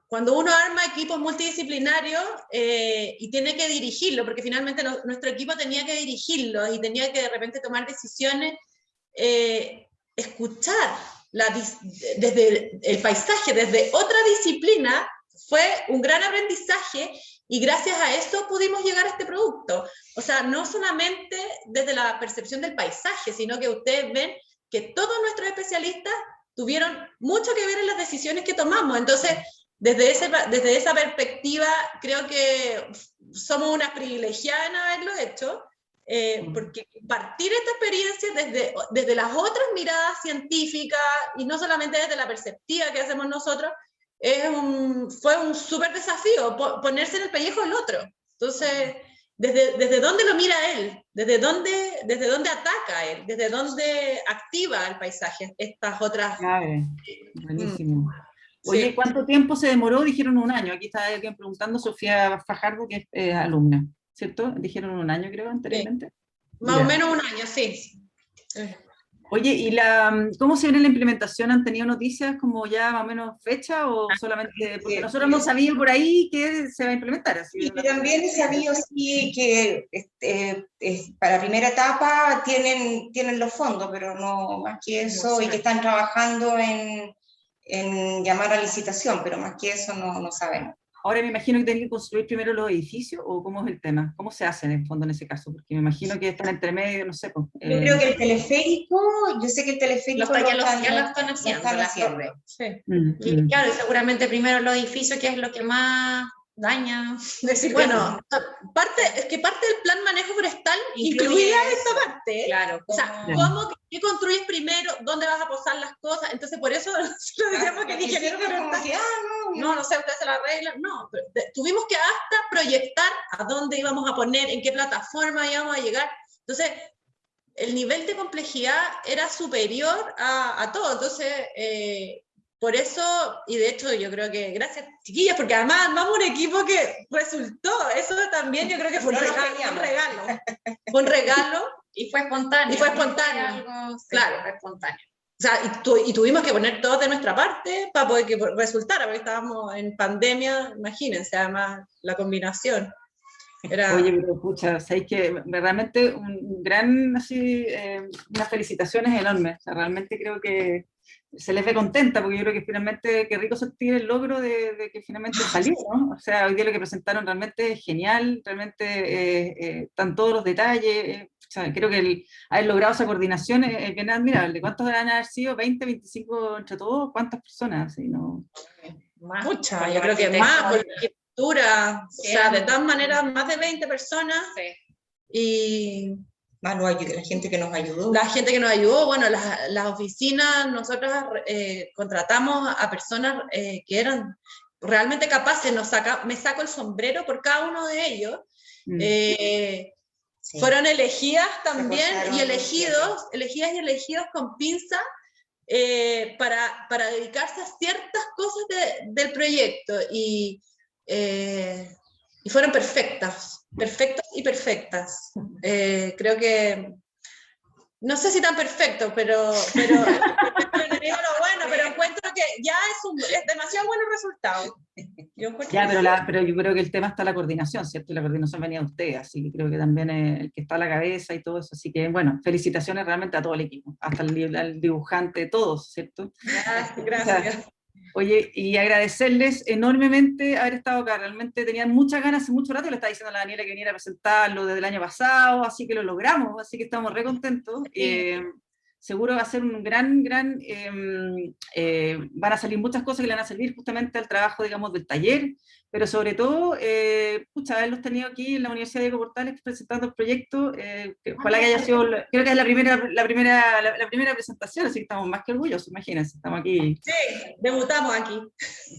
cuando uno arma equipos multidisciplinarios y tiene que dirigirlo, porque finalmente nuestro equipo tenía que dirigirlo y tenía que de repente tomar decisiones, escuchar desde el paisaje, desde otra disciplina, fue un gran aprendizaje y gracias a eso pudimos llegar a este producto. O sea, no solamente desde la percepción del paisaje, sino que ustedes ven que todos nuestros especialistas tuvieron mucho que ver en las decisiones que tomamos. Entonces, desde esa perspectiva, creo que somos unas privilegiadas en haberlo hecho, porque partir esta experiencia desde las otras miradas científicas y no solamente desde la perceptiva que hacemos nosotros, fue un súper desafío, ponerse en el pellejo del otro. Entonces, desde dónde lo mira él, desde dónde ataca él, desde dónde activa el paisaje, estas otras... Clave. Buenísimo. Oye, sí. ¿Cuánto tiempo se demoró? Dijeron 1 año. Aquí está alguien preguntando, Sofía Fajardo, que es alumna. ¿cierto? Dijeron un año, creo, anteriormente. Más o menos un año, sí. Oye, ¿y cómo se viene la implementación? ¿Han tenido noticias como ya más o menos fecha o solamente? Porque nosotros hemos sabido por ahí que se va a implementar. Así, Y también he sabido sí, que para la primera etapa tienen los fondos, pero no más que eso, y que están trabajando en llamar a licitación, pero más que eso no sabemos. Ahora me imagino que tienen que construir primero los edificios, ¿o cómo es el tema? ¿Cómo se hace en el fondo en ese caso? Porque me imagino que están entre medio, no sé. Pues, Yo creo que el teleférico, yo sé que el teleférico ya lo están haciendo. Sí. Y claro, y seguramente primero los edificios, que es lo que más daña. Bueno, parte del plan manejo forestal incluía esta parte. Claro. O sea, ¿qué construyes primero? ¿Dónde vas a posar las cosas? Entonces, por eso nosotros decíamos que el ingeniero forestal, no sé, ustedes se la arreglan. No, pero tuvimos que hasta proyectar a dónde íbamos a poner, en qué plataforma íbamos a llegar. Entonces, el nivel de complejidad era superior a todo. Entonces, por eso, y de hecho yo creo que, gracias chiquillas, porque además armamos un equipo que resultó, eso también yo creo que fue un regalo. Fue un regalo. Y fue espontáneo. Claro, fue espontáneo. O sea, y tuvimos que poner todo de nuestra parte para poder que resultara, porque estábamos en pandemia, imagínense, además la combinación. Oye, pero pucha, ¿sabes que realmente un gran, así, unas felicitaciones enormes? O sea, realmente creo que se les ve contenta, porque yo creo que finalmente, qué rico sentir el logro de que finalmente salió, ¿no? O sea, hoy día lo que presentaron realmente es genial, realmente están todos los detalles, o sea, creo que haber logrado esa coordinación es bien admirable. ¿Cuántos van a haber sido? ¿20, 25 entre todos? ¿Cuántas personas? ¿Sí? No. Muchas, yo creo que más, porque o sea, de todas maneras, más de 20 personas. Y más la gente que nos ayudó. La gente que nos ayudó, bueno, las oficinas, nosotros contratamos a personas que eran realmente capaces, me saco el sombrero por cada uno de ellos. Fueron elegidas también y elegidas y elegidos con pinza para dedicarse a ciertas cosas del proyecto. Y fueron perfectas y perfectas. Creo que, no sé si tan perfecto, pero encuentro que ya es demasiado bueno el resultado. Pero yo creo que el tema está en la coordinación, ¿cierto? Y la coordinación venía de ustedes, así que creo que también es el que está a la cabeza y todo eso. Así que, bueno, felicitaciones realmente a todo el equipo, hasta el dibujante, todos, ¿cierto? Gracias. O sea, oye, y agradecerles enormemente haber estado acá. Realmente tenían muchas ganas hace mucho rato, le estaba diciendo a la Daniela que viniera a presentarlo desde el año pasado, así que lo logramos, así que estamos re contentos. Seguro va a ser un gran, van a salir muchas cosas que le van a servir justamente al trabajo, digamos, del taller, pero sobre todo, haberlos tenido aquí en la Universidad Diego Portales presentando el proyecto, ojalá que haya sido, creo que es la primera presentación, así que estamos más que orgullosos, imagínense, estamos aquí. Sí, debutamos aquí.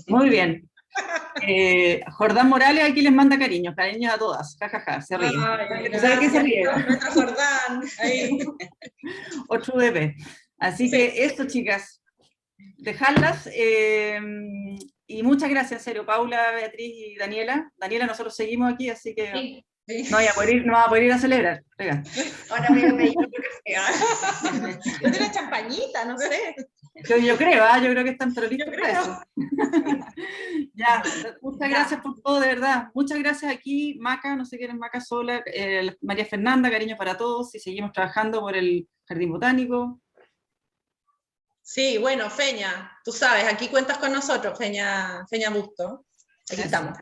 Muy bien. Jordán Morales aquí les manda cariños a todas, jajaja, se ríe. ¿Sabes qué se ríe? Nuestra Jordán, ahí. Otro bebé. Así que esto, chicas, dejarlas, y muchas gracias, en serio, Paula, Beatriz y Daniela. Daniela, nosotros seguimos aquí, así que no va a poder ir a celebrar. Venga. Ahora voy a pedir lo que sea. Yo tengo champañita, no sé. Yo creo que están pero listos para eso. Ya, muchas gracias por todo, de verdad. Muchas gracias aquí, Maca, no sé quién es Maca Sola, María Fernanda, cariño para todos, y seguimos trabajando por el Jardín Botánico. Sí, bueno, Feña, tú sabes, aquí cuentas con nosotros, Feña Busto. Aquí estamos.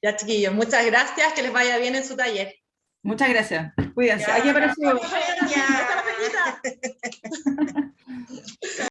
Ya, chiquillos, muchas gracias, que les vaya bien en su taller. Muchas gracias, cuídense. Aquí apareció. ¡Hasta la feñita!